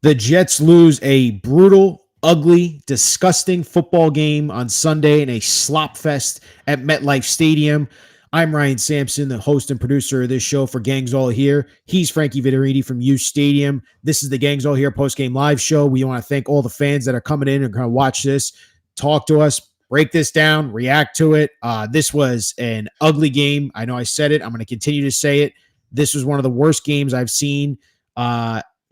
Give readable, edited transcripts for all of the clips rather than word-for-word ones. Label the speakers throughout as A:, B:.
A: The Jets lose a brutal, ugly, disgusting football game on Sunday in a slop fest at MetLife Stadium. I'm Ryan Sampson, the host and producer of this show for Gangs All Here. He's Frankie Vittorini from U Stadium. This is the Gangs All Here postgame live show. We want to thank all the fans that are coming in and going to watch this, talk to us, break this down, react to it. This was an ugly game. I know I said it. I'm going to continue to say it. This was one of the worst games I've seen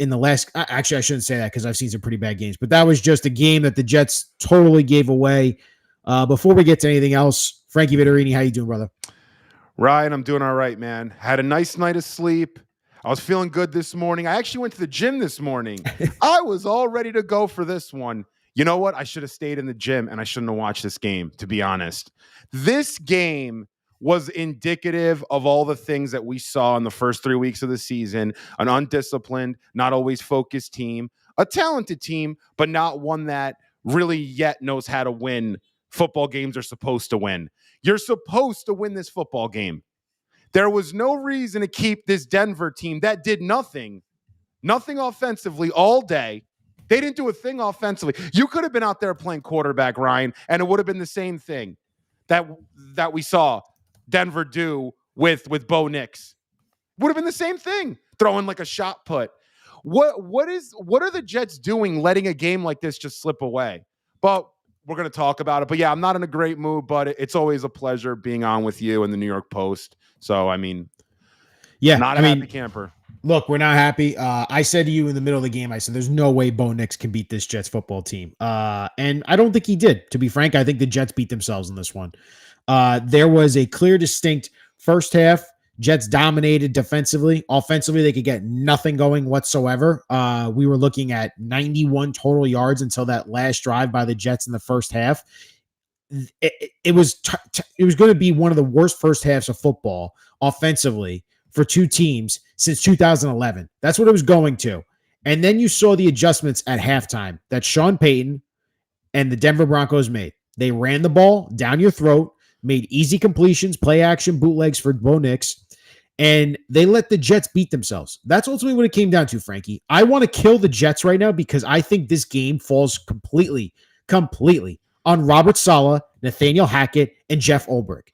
A: in the last, actually, I shouldn't say that because I've seen some pretty bad games, but that was just a game that the Jets totally gave away. Before we get to anything else, Frankie Vittorini, how you doing, brother?
B: Ryan, I'm doing all right, man. Had a nice night of sleep. I was feeling good this morning. I actually went to the gym this morning. I was all ready to go for this one. You know what? I should have stayed in the gym and I shouldn't have watched this game, to be honest. This game was indicative of all the things that we saw in the first 3 weeks of the season. An undisciplined, not always focused team, a talented team, but not one that really yet knows how to win football games are supposed to win. You're supposed to win this football game. There was no reason to keep this Denver team that did nothing offensively all day. They didn't do a thing offensively. You could have been out there playing quarterback, Ryan, and it would have been the same thing that we saw Denver do with Bo Nix. Would have been the same thing, throwing like a shot put. What are the Jets doing letting a game like this just slip away? But we're going to talk about it. But yeah, I'm not in a great mood, but it's always a pleasure being on with you and the New York Post. So, I mean, not a happy camper.
A: Look, we're not happy. I said to you in the middle of the game, I said, there's no way Bo Nix can beat this Jets football team. And I don't think he did. To be frank, I think the Jets beat themselves in this one. There was a clear, distinct first half. Jets dominated defensively. Offensively, they could get nothing going whatsoever. We were looking at 91 total yards until that last drive by the Jets in the first half. It was going to be one of the worst first halves of football offensively for two teams since 2011. That's what it was going to. And then you saw the adjustments at halftime that Sean Payton and the Denver Broncos made. They ran the ball down your throat, made easy completions, play action, bootlegs for Bo Nix, and they let the Jets beat themselves. That's ultimately what it came down to, Frankie. I want to kill the Jets right now because I think this game falls completely on Robert Salah, Nathaniel Hackett, and Jeff Ulbrich.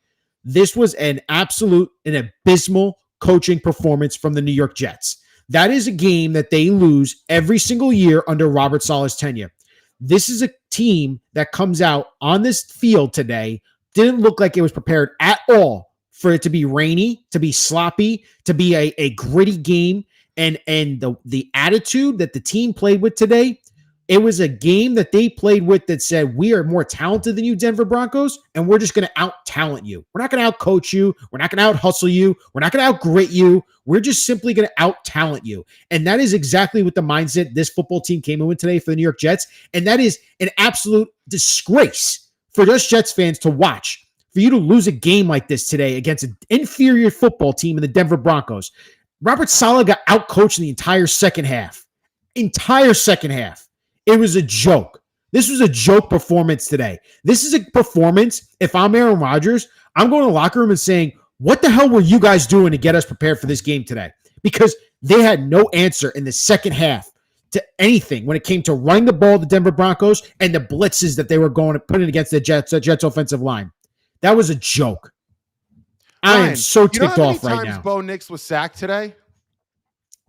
A: This was an abysmal coaching performance from the New York Jets. That is a game that they lose every single year under Robert Saleh's tenure. This is a team that comes out on this field today, didn't look like it was prepared at all for it to be rainy, to be sloppy, to be a gritty game. And the attitude that the team played with today, it was a game that they played with that said, we are more talented than you, Denver Broncos, and we're just going to out-talent you. We're not going to out-coach you. We're not going to out-hustle you. We're not going to out-grit you. We're just simply going to out-talent you. And that is exactly what the mindset this football team came in with today for the New York Jets. And that is an absolute disgrace for us Jets fans to watch. For you to lose a game like this today against an inferior football team in the Denver Broncos. Robert Saleh got out-coached in the entire second half. It was a joke. This was a joke performance today. This is a performance, if I'm Aaron Rodgers, I'm going to the locker room and saying, what the hell were you guys doing to get us prepared for this game today? Because they had no answer in the second half to anything when it came to running the ball, the Denver Broncos, and the blitzes that they were going to put in against the Jets offensive line. That was a joke.
B: Ryan,
A: I am so ticked off right now.
B: How many times Bo Nix was sacked today?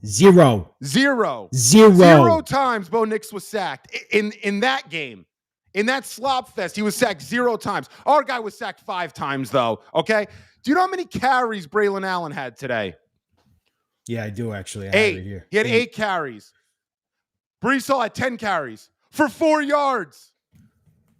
A: Zero
B: times Bo Nix was sacked in that game. In that slop fest, he was sacked 0 times. Our guy was sacked 5 times, though, okay? Do you know how many carries Braylon Allen had today?
A: Yeah, I do, actually.
B: 8. Here. He had 8 carries. Breece Hall had 10 carries for 4 yards.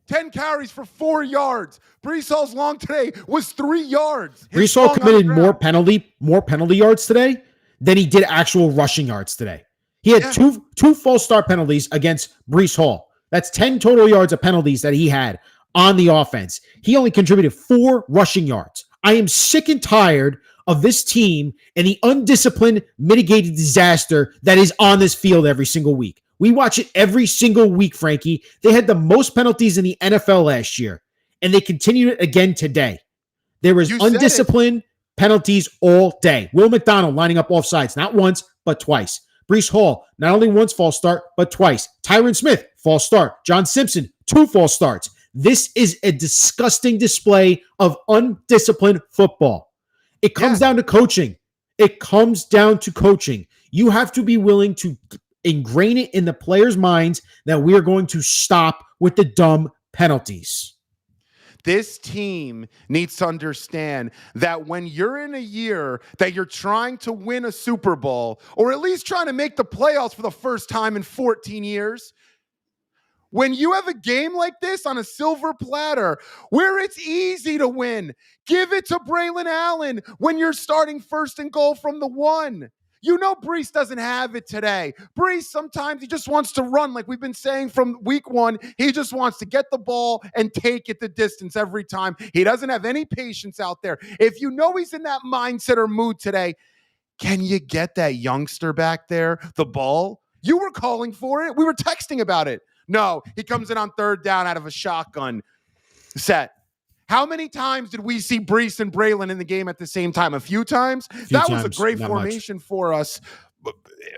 B: 10 carries for 4 yards. Breece Hall's long today was 3 yards.
A: Breece Hall committed more penalty yards today than he did actual rushing yards today. He had two false start penalties against Breece Hall. That's 10 total yards of penalties that he had on the offense. He only contributed 4 rushing yards. I am sick and tired of this team and the undisciplined, mitigated disaster that is on this field every single week. We watch it every single week, Frankie. They had the most penalties in the NFL last year, and they continued it again today. There was undisciplined penalties all day. Will McDonald lining up offsides, not once, but twice. Breece Hall, not only once false start, but twice. Tyron Smith, false start. John Simpson, 2 false starts. This is a disgusting display of undisciplined football. It comes down to coaching. It comes down to coaching. You have to be willing to ingrain it in the players' minds that we are going to stop with the dumb penalties.
B: This team needs to understand that when you're in a year that you're trying to win a Super Bowl, or at least trying to make the playoffs for the first time in 14 years, when you have a game like this on a silver platter where it's easy to win, give it to Braylon Allen when you're starting first and goal from the 1. You know Breece doesn't have it today. Breece, sometimes he just wants to run, like we've been saying from week 1. He just wants to get the ball and take it the distance every time. He doesn't have any patience out there. If you know he's in that mindset or mood today, can you get that youngster back there the ball? You were calling for it. We were texting about it. No, he comes in on 3rd down out of a shotgun set. How many times did we see Breece and Braylon in the game at the same time? A few times? That was a great formation for us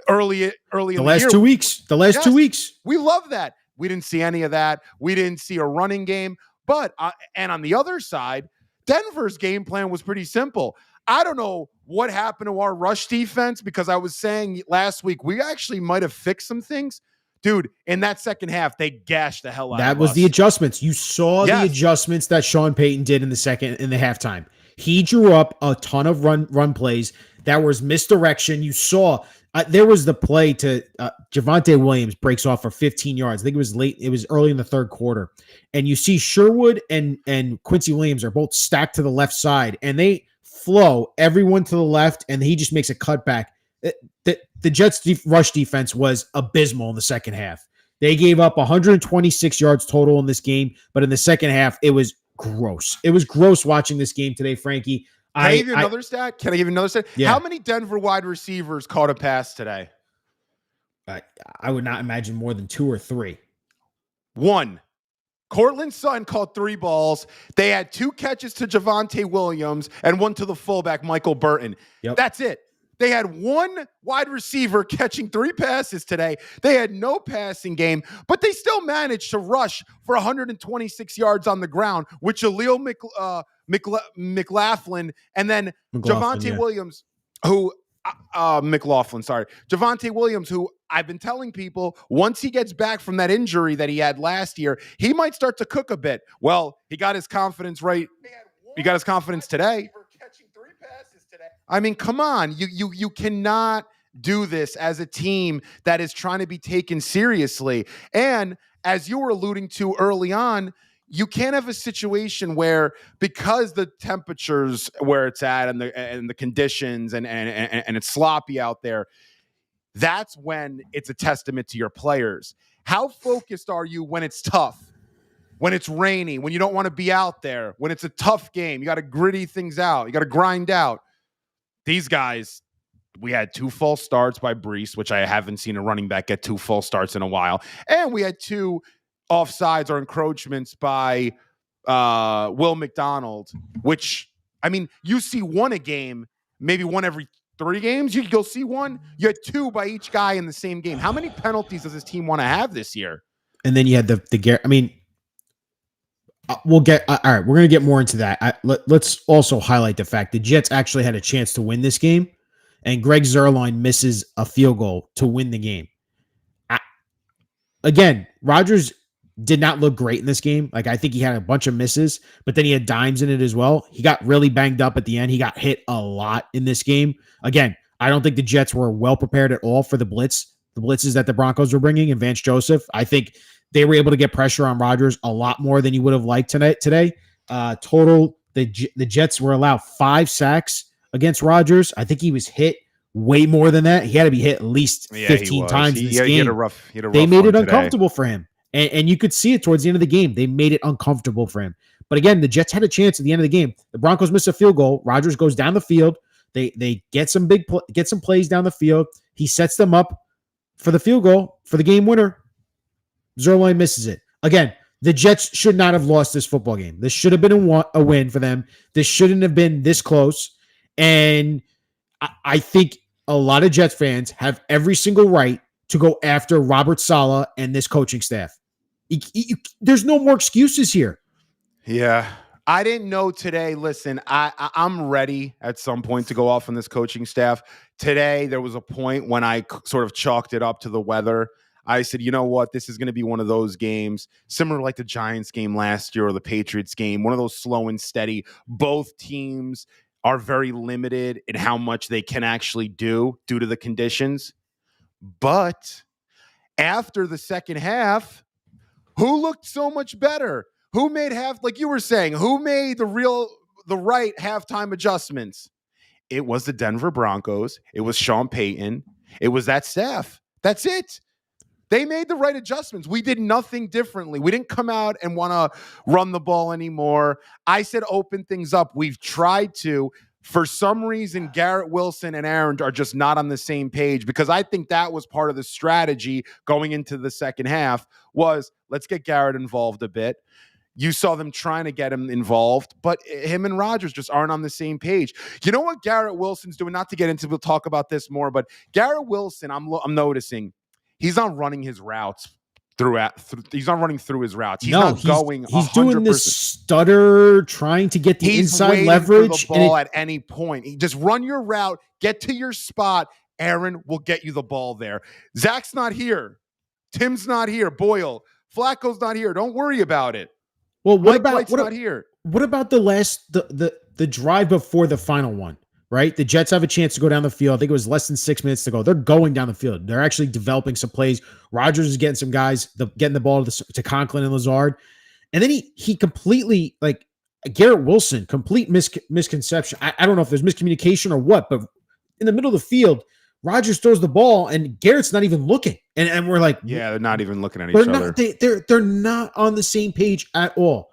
B: early in the year.
A: The last 2 weeks.
B: Yes, 2 weeks. We love that. We didn't see any of that. We didn't see a running game. But, and on the other side, Denver's game plan was pretty simple. I don't know what happened to our rush defense, because I was saying last week we actually might have fixed some things. Dude, in that second half, they gashed the hell out of us.
A: That was the adjustments. You saw the adjustments that Sean Payton did in the halftime. He drew up a ton of run plays. That was misdirection. You saw there was the play to Javonte Williams breaks off for 15 yards. I think it was late. It was early in the 3rd quarter. And you see Sherwood and Quincy Williams are both stacked to the left side, and they flow everyone to the left, and he just makes a cutback. The Jets' rush defense was abysmal in the second half. They gave up 126 yards total in this game, but in the second half, it was gross. It was gross watching this game today, Frankie.
B: Can I give you another stat?
A: Yeah.
B: How many Denver wide receivers caught a pass today?
A: I would not imagine more than 2 or 3.
B: 1. Cortland Sutton caught 3 balls. They had 2 catches to Javonte Williams and 1 to the fullback, Michael Burton.
A: Yep.
B: That's it. They had 1 wide receiver catching 3 passes today. They had no passing game, but they still managed to rush for 126 yards on the ground, with Jaleel McLaughlin and then Javonte Williams, who Javonte Williams, who I've been telling people, once he gets back from that injury that he had last year, he might start to cook a bit. Well, he got his confidence right. He got his confidence today. I mean, come on. You cannot do this as a team that is trying to be taken seriously. And as you were alluding to early on, you can't have a situation where, because the temperatures where it's at and the conditions and it's sloppy out there, that's when it's a testament to your players. How focused are you when it's tough? When it's rainy, when you don't want to be out there, when it's a tough game, you got to gritty things out. You got to grind out. These guys, we had 2 false starts by Breece, which I haven't seen a running back get 2 false starts in a while. And we had 2 offsides or encroachments by Will McDonald, which, I mean, you see 1 a game, maybe 1 every 3 games. You'll see 1. You had 2 by each guy in the same game. How many penalties does this team want to have this year?
A: And then you had the Garrett. I mean, we'll get all right. We're gonna get more into that. Let's also highlight the fact the Jets actually had a chance to win this game, and Greg Zuerlein misses a field goal to win the game. Again, Rodgers did not look great in this game. Like, I think he had a bunch of misses, but then he had dimes in it as well. He got really banged up at the end. He got hit a lot in this game. Again, I don't think the Jets were well prepared at all for the blitzes that the Broncos were bringing, and Vance Joseph. I think they were able to get pressure on Rodgers a lot more than you would have liked today. Total, the Jets were allowed 5 sacks against Rodgers. I think he was hit way more than that. He had to be hit at least 15 times in this game.
B: He had a rough
A: they made it
B: today.
A: uncomfortable for him. And you could see it towards the end of the game. They made it uncomfortable for him. But again, the Jets had a chance at the end of the game. The Broncos miss a field goal. Rodgers goes down the field. They get some plays down the field. He sets them up for the field goal for the game winner. Zuerlein misses it. Again, the Jets should not have lost this football game. This should have been a win for them. This shouldn't have been this close. And I think a lot of Jets fans have every single right to go after Robert Salah and this coaching staff. There's no more excuses here.
B: Yeah. I didn't know today. Listen, I'm ready at some point to go off on this coaching staff. Today, there was a point when I sort of chalked it up to the weather. I said, you know what? This is going to be one of those games, similar like the Giants game last year or the Patriots game, one of those slow and steady. Both teams are very limited in how much they can actually do due to the conditions. But after the second half, who looked so much better? Who made like you were saying, who made the right halftime adjustments? It was the Denver Broncos. It was Sean Payton. It was that staff. That's it. They made the right adjustments. We did nothing differently. We didn't come out and want to run the ball anymore. I said open things up. We've tried to. For some reason, Garrett Wilson and Aaron are just not on the same page, because I think that was part of the strategy going into the second half was, let's get Garrett involved a bit. You saw them trying to get him involved, but him and Rodgers just aren't on the same page. You know what Garrett Wilson's doing? Not to get into, we'll talk about this more, but Garrett Wilson, I'm noticing, he's not running his routes he's not running through his routes. He's not going 100%.
A: He's doing this stutter, trying to get the inside leverage.
B: For the ball at any point. Just run your route, get to your spot. Aaron will get you the ball there. Zach's not here. Tim's not here. Boyle. Flacco's not here. Don't worry about it.
A: Well, what about the drive before the final one? Right? The Jets have a chance to go down the field. I think it was less than 6 minutes to go. They're going down the field. They're actually developing some plays. Rodgers is getting some guys, getting the ball to Conklin and Lazard. And then he completely, like, Garrett Wilson, complete misconception. I don't know if there's miscommunication or what, but in the middle of the field, Rodgers throws the ball and Garrett's not even looking. And we're like,
B: yeah, they're not even looking at each other.
A: They're not on the same page at all.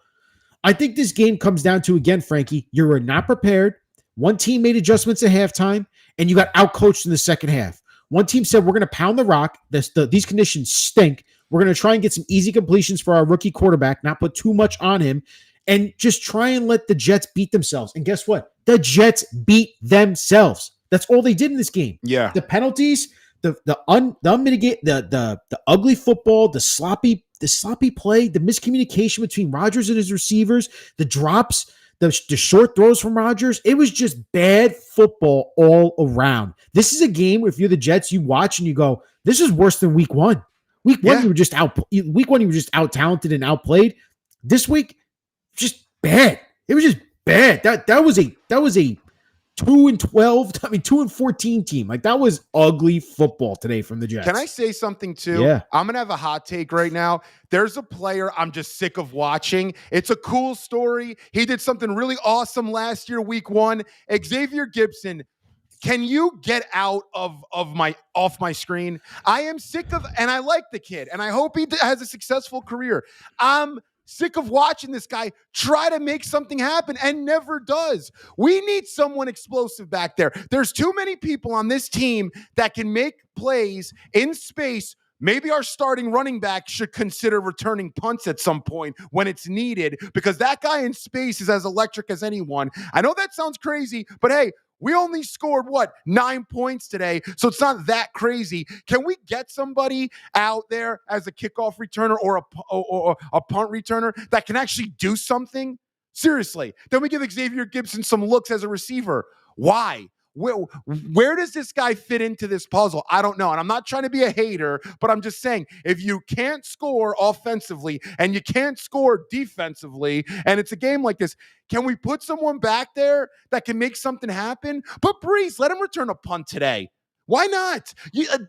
A: I think this game comes down to, again, Frankie, you were not prepared. One team made adjustments at halftime, and you got outcoached in the second half. One team said, we're going to pound the rock. These conditions stink. We're going to try and get some easy completions for our rookie quarterback, not put too much on him, and just try and let the Jets beat themselves. And guess what? The Jets beat themselves. That's all they did in this game.
B: Yeah.
A: The penalties, the ugly football, the sloppy play, the miscommunication between Rodgers and his receivers, the drops, the short throws from Rodgers. It was just bad football all around. This is a game, if you're the Jets, you watch and you go, this is worse than week one. Week one, you were just out talented and outplayed. This week, just bad. It was just bad. That was a 2-12, 2-14 team. Like, that was ugly football today from the Jets.
B: Can I say something too?
A: Yeah.
B: I'm going to have a hot take right now. There's a player I'm just sick of watching. It's a cool story. He did something really awesome last year, week one. Xavier Gibson. Can you get out off my screen? I am sick of, and I like the kid, and I hope he has a successful career. I'm sick of watching this guy try to make something happen and never does. We need someone explosive back there. There's too many people on this team that can make plays in space. Maybe our starting running back should consider returning punts at some point when it's needed, because that guy in space is as electric as anyone. I know that sounds crazy, but hey, we only scored, 9 points today, so it's not that crazy. Can we get somebody out there as a kickoff returner or a punt returner that can actually do something? Seriously. Then we give Xavier Gibson some looks as a receiver. Why? Where does this guy fit into this puzzle? I don't know. And I'm not trying to be a hater, but I'm just saying, if you can't score offensively and you can't score defensively, and it's a game like this, can we put someone back there that can make something happen? But Breece, let him return a punt today. Why not?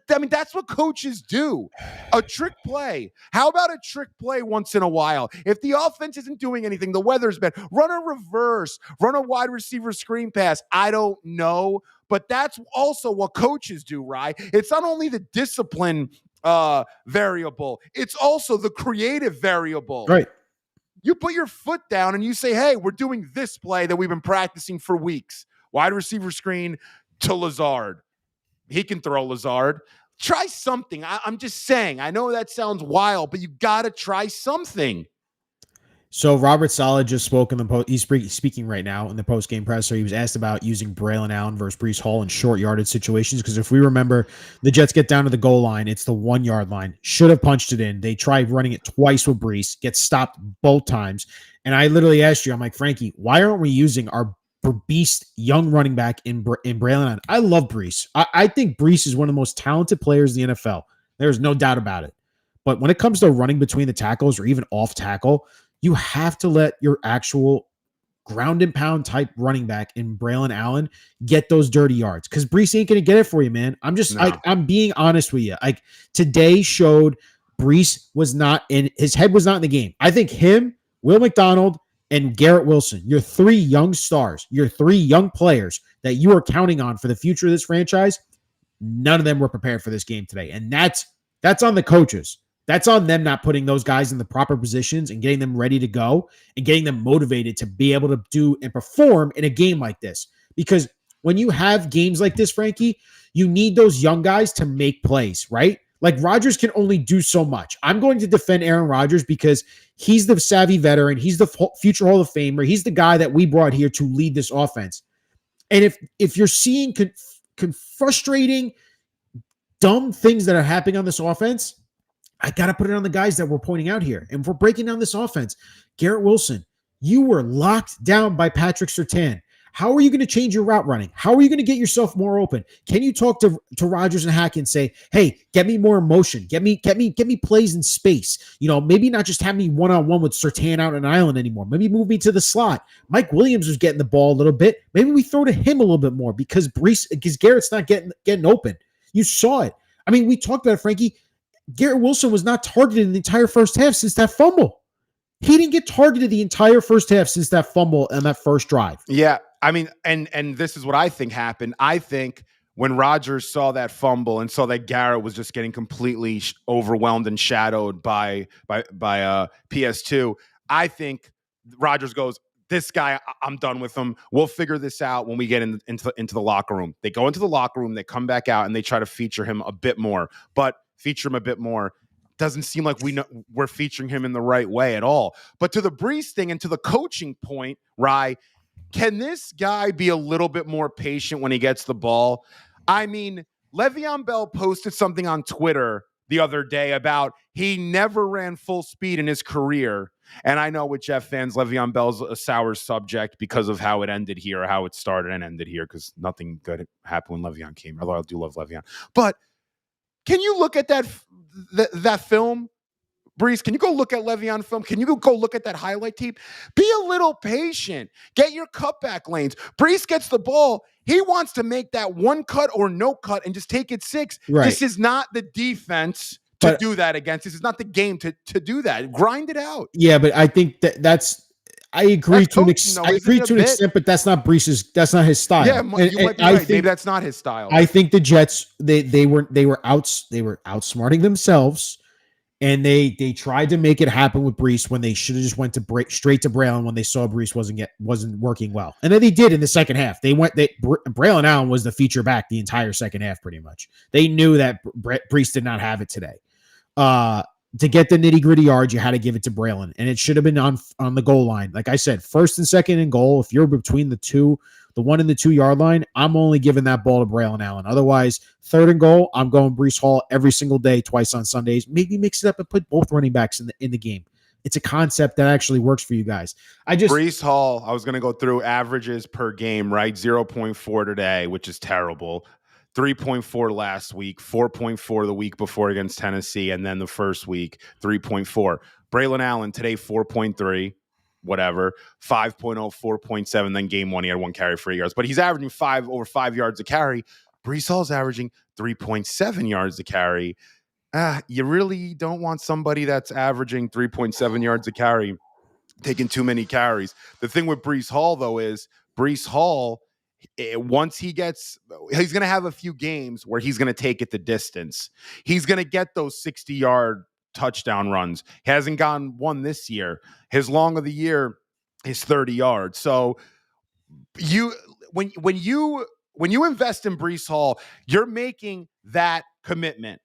B: That's what coaches do. A trick play. How about a trick play once in a while? If the offense isn't doing anything, the weather's bad, run a reverse, run a wide receiver screen pass. I don't know, but that's also what coaches do, right? It's not only the discipline variable, it's also the creative variable.
A: Right.
B: You put your foot down and you say, hey, we're doing this play that we've been practicing for weeks. Wide receiver screen to Lazard. He can throw Lazard. Try something. I'm just saying. I know that sounds wild, but you got to try something.
A: So Robert Salah just spoke in the post. He's speaking right now in the post game presser. He was asked about using Braylon Allen versus Breece Hall in short yardage situations. Because if we remember, the Jets get down to the goal line. It's the 1 yard line. Should have punched it in. They tried running it twice with Breece. Gets stopped both times. And I literally asked you, I'm like, Frankie, why aren't we using our beast young running back in Braylon Allen? I love Breece. I think Breece is one of the most talented players in the NFL. There's no doubt about it. But when it comes to running between the tackles or even off tackle, you have to let your actual ground and pound type running back in Braylon Allen get those dirty yards, because Breece ain't going to get it for you, man. I'm being honest with you. Like, today showed Breece was not in, his head was not in the game. I think him, Will McDonald, and Garrett Wilson, your 3 young stars, your 3 young players that you are counting on for the future of this franchise, none of them were prepared for this game today. And that's on the coaches. That's on them not putting those guys in the proper positions and getting them ready to go and getting them motivated to be able to do and perform in a game like this. Because when you have games like this, Frankie, you need those young guys to make plays, right? Like, Rodgers can only do so much. I'm going to defend Aaron Rodgers because he's the savvy veteran. He's the future Hall of Famer. He's the guy that we brought here to lead this offense. And if you're seeing frustrating, dumb things that are happening on this offense, I got to put it on the guys that we're pointing out here. And if we're breaking down this offense, Garrett Wilson, you were locked down by Patrick Surtain. How are you going to change your route running? How are you going to get yourself more open? Can you talk to Rodgers and Hackett and say, hey, get me more motion. Get me plays in space. You know, maybe not just have me one-on-one with Surtain out on an island anymore. Maybe move me to the slot. Mike Williams was getting the ball a little bit. Maybe we throw to him a little bit more because Garrett's not getting open. You saw it. I mean, we talked about it, Frankie. Garrett Wilson was not targeted in the entire first half since that fumble. He didn't get targeted the entire first half since that fumble and that first drive.
B: Yeah, I mean, and this is what I think happened. I think when Rodgers saw that fumble and saw that Garrett was just getting completely overwhelmed and shadowed by PS2, I think Rodgers goes, this guy, I'm done with him. We'll figure this out when we get into the locker room. They go into the locker room, they come back out, and they try to feature him a bit more. But feature him a bit more doesn't seem like we're featuring him in the right way at all. But to the Breece thing and to the coaching point, Rye, can this guy be a little bit more patient when he gets the ball? I mean, Le'Veon Bell posted something on Twitter the other day about he never ran full speed in his career. And I know with Jeff fans, Le'Veon Bell's a sour subject because of how it ended here, or how it started and ended here, because nothing good happened when Le'Veon came. Although I do love Le'Veon. But can you look at that film, Breece? Can you go look at Le'Veon film? Can you go look at that highlight tape? Be a little patient. Get your cutback lanes. Breece gets the ball. He wants to make that one cut or no cut and just take it 6. Right. This is not the defense to do that against. This is not the game to do that. Grind it out.
A: Yeah, but I think I agree to an extent, but that's not Breece's. That's not his style.
B: Yeah, you might be right. Maybe that's not his style.
A: I think the Jets they were outsmarting themselves, and they tried to make it happen with Breece when they should have just went to straight to Braylon when they saw Breece wasn't working well, and then they did in the second half. Braylon Allen was the feature back the entire second half, pretty much. They knew that Breece did not have it today. To get the nitty-gritty yards, you had to give it to Braylon, and it should have been on the goal line. Like I said, 1st and 2nd and goal, if you're between the 1 and the 2 yard line, I'm only giving that ball to Braylon Allen. Otherwise, 3rd and goal, I'm going Breece Hall every single day, twice on Sundays. Maybe mix it up and put both running backs in the game. It's a concept that actually works for you guys.
B: Breece Hall, I was going to go through averages per game, right? 0.4 today, which is terrible. 3.4 last week, 4.4 the week before against Tennessee, and then the first week, 3.4. Braylon Allen today, 4.3, whatever, 5.0, 4.7, then game 1, he had 1 carry for 8 yards. But he's averaging over 5 yards a carry. Breece Hall's averaging 3.7 yards a carry. You really don't want somebody that's averaging 3.7 yards a carry taking too many carries. The thing with Breece Hall, though, is Breece Hall, once he's going to have a few games where he's going to take it the distance. He's going to get those 60-yard touchdown runs. He hasn't gotten one this year. His long of the year is 30 yards. So when you invest in Breece Hall, you're making that commitment.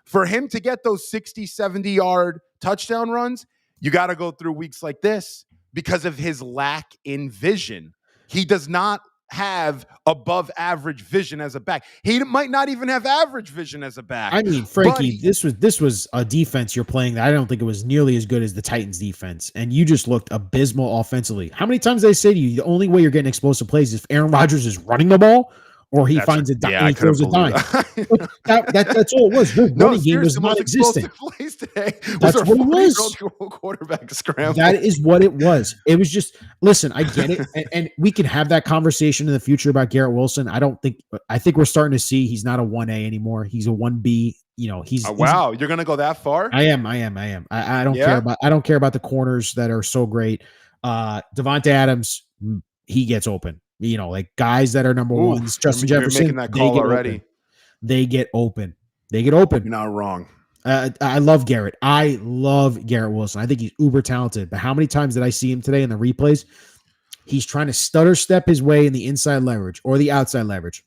B: For him to get those 60, 70-yard touchdown runs, You got to go through weeks like this because of his lack in vision. He does not have above average vision as a back. He might not even have average vision as a back.
A: I mean, Frankie, this was a defense you're playing that I don't think it was nearly as good as the Titans defense, and you just looked abysmal offensively. How many times did I say to you, the only way you're getting explosive plays is if Aaron Rodgers is running the ball or he finds a dime and he throws a dime. That's all it was. Your running game was non-existent.
B: Plays today
A: that's what it was.
B: Quarterback scramble.
A: That is what it was. It was just, listen, I get it. And we can have that conversation in the future about Garrett Wilson. I think we're starting to see he's not a 1A anymore. He's a 1B. You know,
B: wow, you're going to go that far?
A: I am. I don't care about the corners that are so great. Devontae Adams, he gets open. You know, like guys that are number ones, Justin Jefferson,
B: making that call already.
A: They get open. You're
B: not wrong.
A: I love Garrett. I love Garrett Wilson. I think he's uber talented. But how many times did I see him today in the replays? He's trying to stutter step his way in the inside leverage or the outside leverage.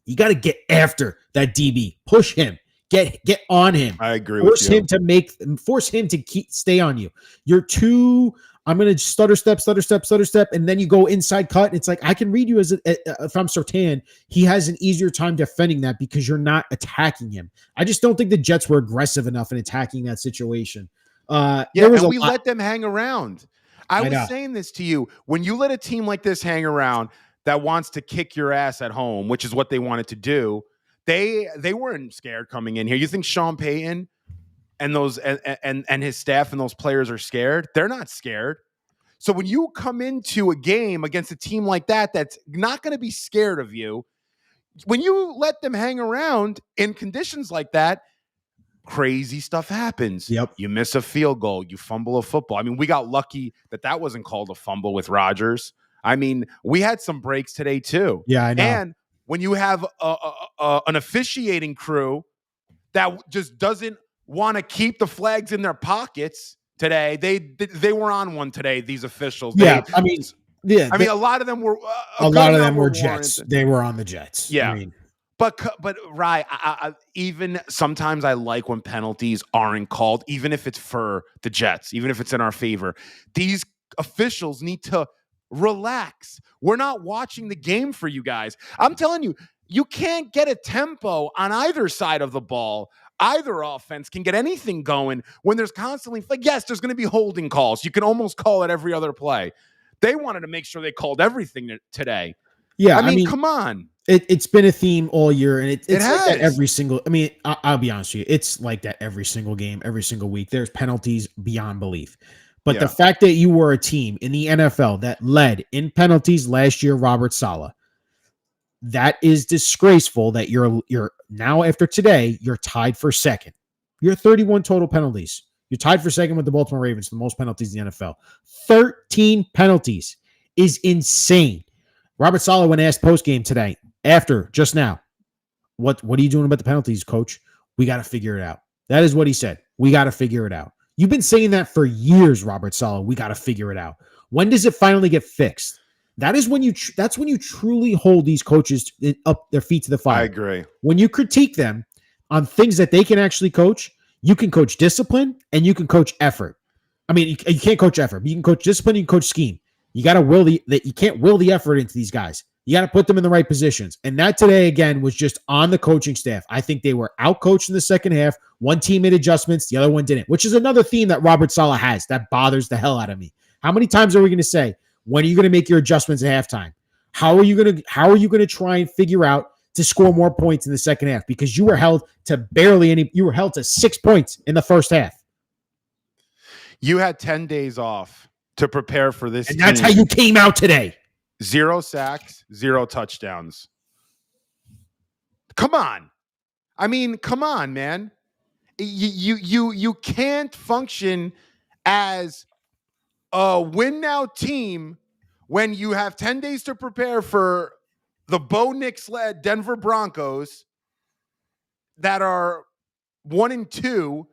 A: You got to get after that DB. Push him. Get on him.
B: I agree
A: with you. Force him to stay on you. You're too. I'm going to stutter step, and then you go inside cut. And it's like, I can read you as if I'm Surtain. He has an easier time defending that because you're not attacking him. I just don't think the Jets were aggressive enough in attacking that situation.
B: We let them hang around. I was saying this to you. When you let a team like this hang around that wants to kick your ass at home, which is what they wanted to do, they weren't scared coming in here. You think Sean Payton and those and his staff and those players are scared? They're not scared. So when you come into a game against a team like that that's not going to be scared of you, when you let them hang around in conditions like that, crazy stuff happens.
A: Yep.
B: You miss a field goal, you fumble a football. I mean, we got lucky that wasn't called a fumble with Rodgers. I mean, we had some breaks today too.
A: Yeah, I know.
B: And when you have an officiating crew that just doesn't want to keep the flags in their pockets today. They were on one today, these officials.
A: Yeah,
B: a lot of them were
A: Jets. They were on the Jets.
B: Yeah. But Rye, I even sometimes I like when penalties aren't called, even if it's for the Jets, even if it's in our favor. These officials need to relax. We're not watching the game for you guys. I'm telling you, you can't get a tempo on either side of the ball. Either offense can get anything going when there's constantly, like, yes, there's going to be holding calls. You can almost call it every other play. They wanted to make sure they called everything today.
A: Yeah,
B: I mean, come on.
A: It's been a theme all year, and it's
B: like
A: that every single. I mean, I'll be honest with you, it's like that every single game, every single week. There's penalties beyond belief. But the fact that you were a team in the NFL that led in penalties last year, Robert Salah, that is disgraceful. That you're now, after today, you're tied for second. You're 31 total penalties. You're tied for second with the Baltimore Ravens for the most penalties in the NFL. 13 penalties is insane. Robert Salah, when asked post-game today, just now, what are you doing about the penalties, coach? We got to figure it out. That is what he said. We got to figure it out. You've been saying that for years, Robert Salah. We got to figure it out. When does it finally get fixed? That's when you truly hold these coaches up their feet to the fire.
B: I agree.
A: When you critique them on things that they can actually coach, you can coach discipline and you can coach effort. I mean, you can't coach effort, but you can coach discipline, you can coach scheme. You got to you can't will the effort into these guys. You got to put them in the right positions. And that today, again, was just on the coaching staff. I think they were out-coached in the second half. One team made adjustments, the other one didn't, which is another theme that Robert Salah has that bothers the hell out of me. How many times are we going to say, when are you going to make your adjustments at halftime? How are you going to try and figure out to score more points in the second half? Because you were held to you were held to 6 points in the first half.
B: You had 10 days off to prepare for this.
A: And that's how you came out today.
B: 0 sacks, 0 touchdowns. Come on. I mean, come on, man. You can't function as a win now team when you have 10 days to prepare for the Bo Nix led Denver Broncos that are 1-2,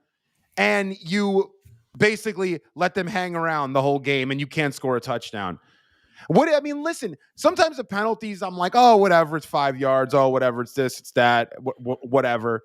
B: and you basically let them hang around the whole game and you can't score a touchdown. Listen, sometimes the penalties, I'm like, oh, whatever, it's 5 yards. Oh, whatever, it's this, it's that, whatever.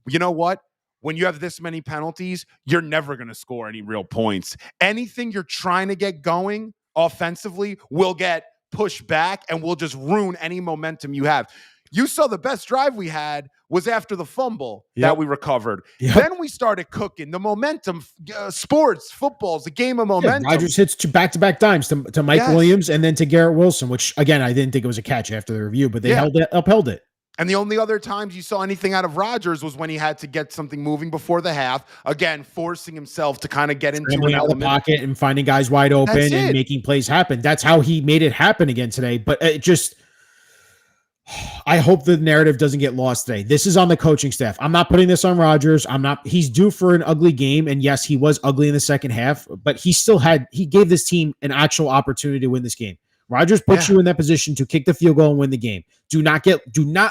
B: You know what? when you have this many penalties, you're never going to score any real points. Anything you're trying to get going offensively will get pushed back and will just ruin any momentum you have. You saw the best drive we had was after the fumble that we recovered. Then we started cooking. The momentum, sports, football's the game of momentum.
A: Rodgers hits back-to-back dimes to Mike Williams and then to Garrett Wilson, which, again, I didn't think it was a catch after the review, but they upheld it.
B: And the only other times you saw anything out of Rodgers was when he had to get something moving before the half. Again, forcing himself to kind of get into an element.
A: The pocket and finding guys wide open and making plays happen. That's how he made it happen again today. But it just... I hope the narrative doesn't get lost today. This is on the coaching staff. I'm not putting this on Rodgers. He's due for an ugly game. And yes, he was ugly in the second half, but he gave this team an actual opportunity to win this game. Rodgers puts you in that position to kick the field goal and win the game. Do not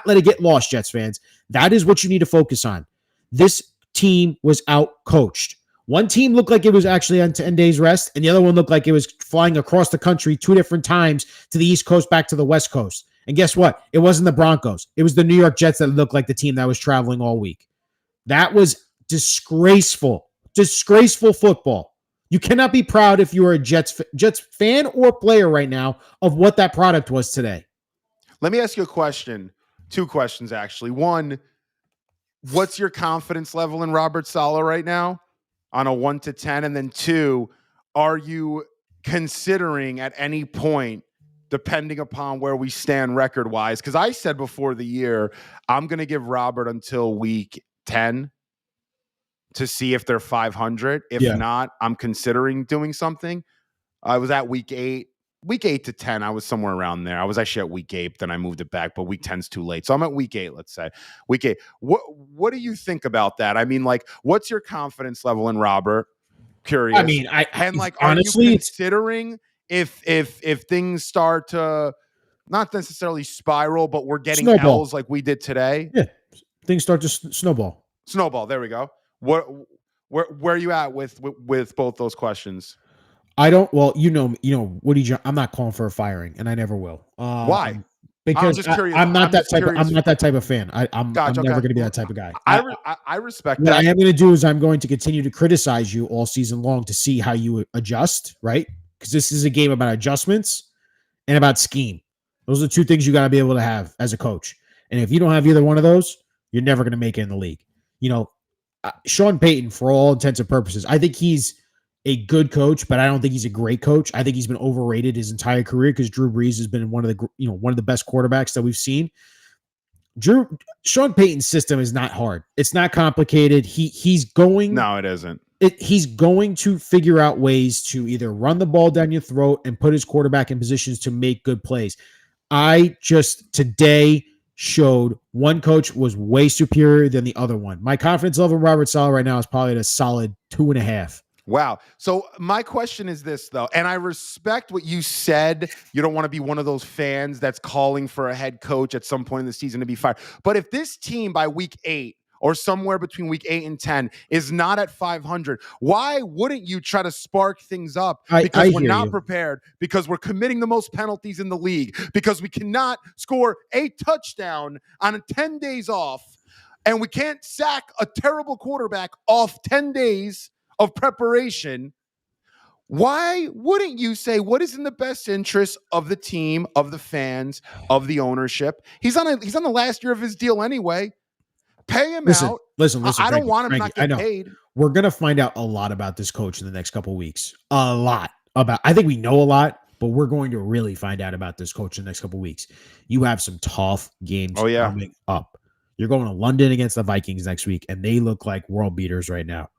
A: let it get lost, Jets fans. That is what you need to focus on. This team was out coached. One team looked like it was actually on 10 days rest, and the other one looked like it was flying across the country 2 different times to the East Coast back to the West Coast. And guess what? It wasn't the Broncos. It was the New York Jets that looked like the team that was traveling all week. That was disgraceful. Disgraceful football. You cannot be proud if you are a Jets fan or player right now of what that product was today.
B: Let me ask you a question. 2 questions, actually. 1, what's your confidence level in Robert Salah right now on a 1 to 10? And then 2, are you considering at any point, depending upon where we stand record-wise, because I said before the year, I'm going to give Robert until week 10 to see if they're 500. If not, I'm considering doing something. I was at week 8. Week 8 to 10, I was somewhere around there. I was actually at week 8, then I moved it back, but week 10's too late. So I'm at week 8, let's say. Week 8. What do you think about that? I mean, like, what's your confidence level in Robert? Curious.
A: I mean,
B: honestly, are you considering if things start to not necessarily spiral, but we're getting L's like we did today?
A: Yeah, things start to snowball.
B: Snowball. There we go. Where are you at with both those questions?
A: I don't. Well, Woody. I'm not calling for a firing, and I never will.
B: Why?
A: Because I'm just curious. I'm not that type of fan. I'm never going to be that type of guy.
B: I respect
A: what
B: that.
A: I am going to do is I'm going to continue to criticize you all season long to see how you adjust, right? Because this is a game about adjustments and about scheme. Those are 2 things you got to be able to have as a coach. And if you don't have either one of those, you're never going to make it in the league. Sean Payton, for all intents and purposes, I think he's a good coach, but I don't think he's a great coach. I think he's been overrated his entire career because Drew Brees has been one of the best quarterbacks that we've seen. Sean Payton's system is not hard. It's not complicated. He's going.
B: No, it isn't.
A: He's going to figure out ways to either run the ball down your throat and put his quarterback in positions to make good plays. I just today showed one coach was way superior than the other one. My confidence level in Robert Salah right now is probably at a solid 2.5.
B: Wow. So my question is this, though, and I respect what you said. You don't want to be one of those fans that's calling for a head coach at some point in the season to be fired. But if this team by week 8 or somewhere between week 8 and 10 is not at 500, why wouldn't you try to spark things up? Because we're not prepared, because we're committing the most penalties in the league, because we cannot score a touchdown on 10 days off, and we can't sack a terrible quarterback off 10 days of preparation. Why wouldn't you say what is in the best interest of the team, of the fans, of the ownership? He's on the last year of his deal anyway. Pay him out.
A: Listen.
B: I don't want him not getting paid.
A: We're gonna find out a lot about this coach in the next couple of weeks. A lot about. I think we know a lot, but we're going to really find out about this coach in the next couple of weeks. You have some tough games coming up. You're going to London against the Vikings next week, and they look like world beaters right now.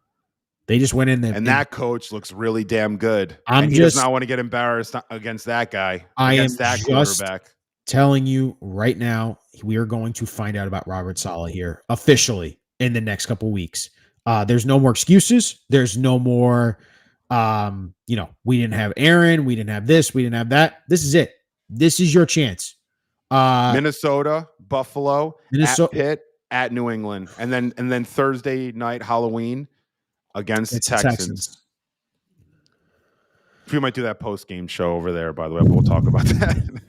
A: They just went in there. And
B: that coach looks really damn good. He does not want to get embarrassed against that guy. Against that quarterback.
A: Telling you right now, we are going to find out about Robert Salah here officially in the next couple weeks. There's no more excuses. There's no more, we didn't have Aaron. We didn't have this. We didn't have that. This is it. This is your chance.
B: Minnesota, Buffalo, at Pitt, at New England. And then Thursday night, Halloween, against the Texans. We might do that post-game show over there, by the way, but we'll talk about that.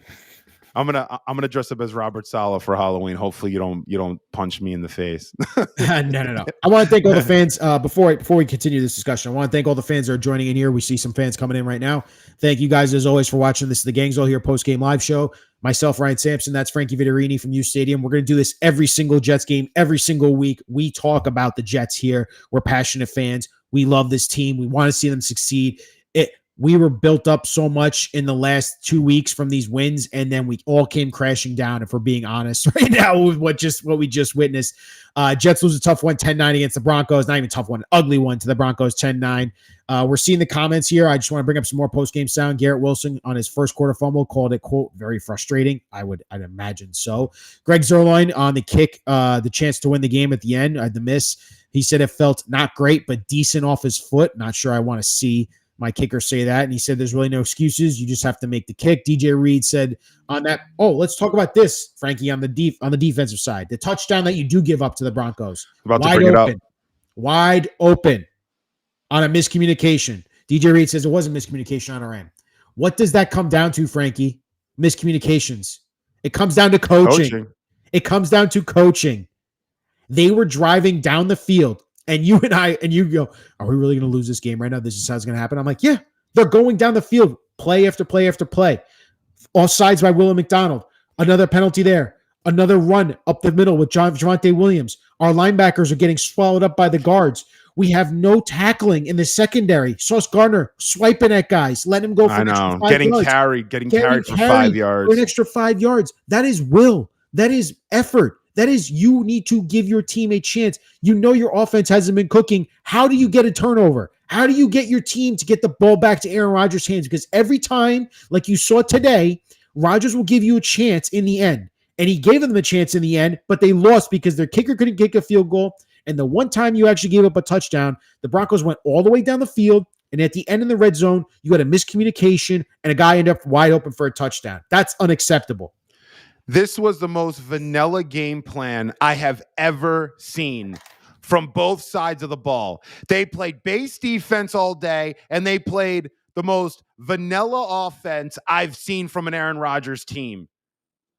B: I'm gonna dress up as Robert Salah for Halloween. Hopefully you don't punch me in the face.
A: No. I want to thank all the fans. Before we continue this discussion, I want to thank all the fans that are joining in here. We see some fans coming in right now. Thank you guys as always for watching. This is the Gangzone here post game live show. Myself, Ryan Sampson. That's Frankie Vittorini from U Stadium. We're going to do this every single Jets game, every single week. We talk about the Jets here. We're passionate fans. We love this team. We want to see them succeed. We were built up so much in the last 2 weeks from these wins, and then we all came crashing down, if we're being honest right now with what we just witnessed. Jets lose a tough one, 10-9 against the Broncos. Not even a tough one, an ugly one to the Broncos, 10-9. We're seeing the comments here. I just want to bring up some more post-game sound. Garrett Wilson on his first quarter fumble called it, quote, very frustrating. I'd imagine so. Greg Zuerlein on the kick, the chance to win the game at the end, the miss. He said it felt not great, but decent off his foot. Not sure I want to see my kicker say that. And he said, there's really no excuses. You just have to make the kick. DJ Reed said on that. Oh, let's talk about this, Frankie, on the defensive side, the touchdown that you do give up to the Broncos.
B: About to bring it up.
A: Wide open on a miscommunication. DJ Reed says it wasn't miscommunication on our end. What does that come down to, Frankie? Miscommunications. It comes down to coaching. It comes down to coaching. They were driving down the field. And you go, are we really going to lose this game right now? This is how it's going to happen. I'm like, yeah, they're going down the field, play after play after play. Offsides by William McDonald. Another penalty there. Another run up the middle with Javonte Williams. Our linebackers are getting swallowed up by the guards. We have no tackling in the secondary. Sauce Gardner swiping at guys, letting him go for
B: getting carried for 5 yards.
A: For an extra 5 yards. That is will. That is effort. That is, you need to give your team a chance. You know your offense hasn't been cooking. How do you get a turnover? How do you get your team to get the ball back to Aaron Rodgers' hands? Because every time, like you saw today, Rodgers will give you a chance in the end. And he gave them a chance in the end, but they lost because their kicker couldn't kick a field goal. And the one time you actually gave up a touchdown, the Broncos went all the way down the field. And at the end in the red zone, you had a miscommunication and a guy ended up wide open for a touchdown. That's unacceptable.
B: This was the most vanilla game plan I have ever seen from both sides of the ball. They played base defense all day, and they played the most vanilla offense I've seen from an Aaron Rodgers team.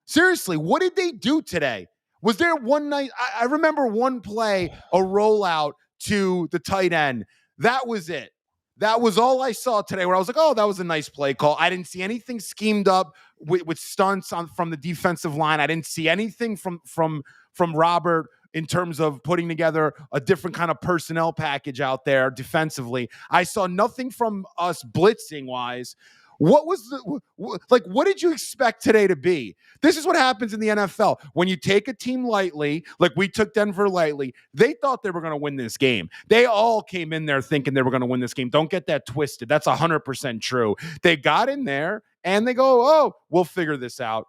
B: Seriously, what did they do today? Was there one night? I remember one play, a rollout to the tight end. That was it. That was all I saw today where I was like, oh, that was a nice play call. I didn't see anything schemed up with stunts from the defensive line. I didn't see anything from Robert in terms of putting together a different kind of personnel package out there defensively. I saw nothing from us blitzing wise. What was what did you expect today to be? This is what happens in the NFL. When you take a team lightly, like we took Denver lightly, they thought they were going to win this game. They all came in there thinking they were going to win this game. Don't get that twisted. That's 100% true. They got in there and they go, oh, we'll figure this out.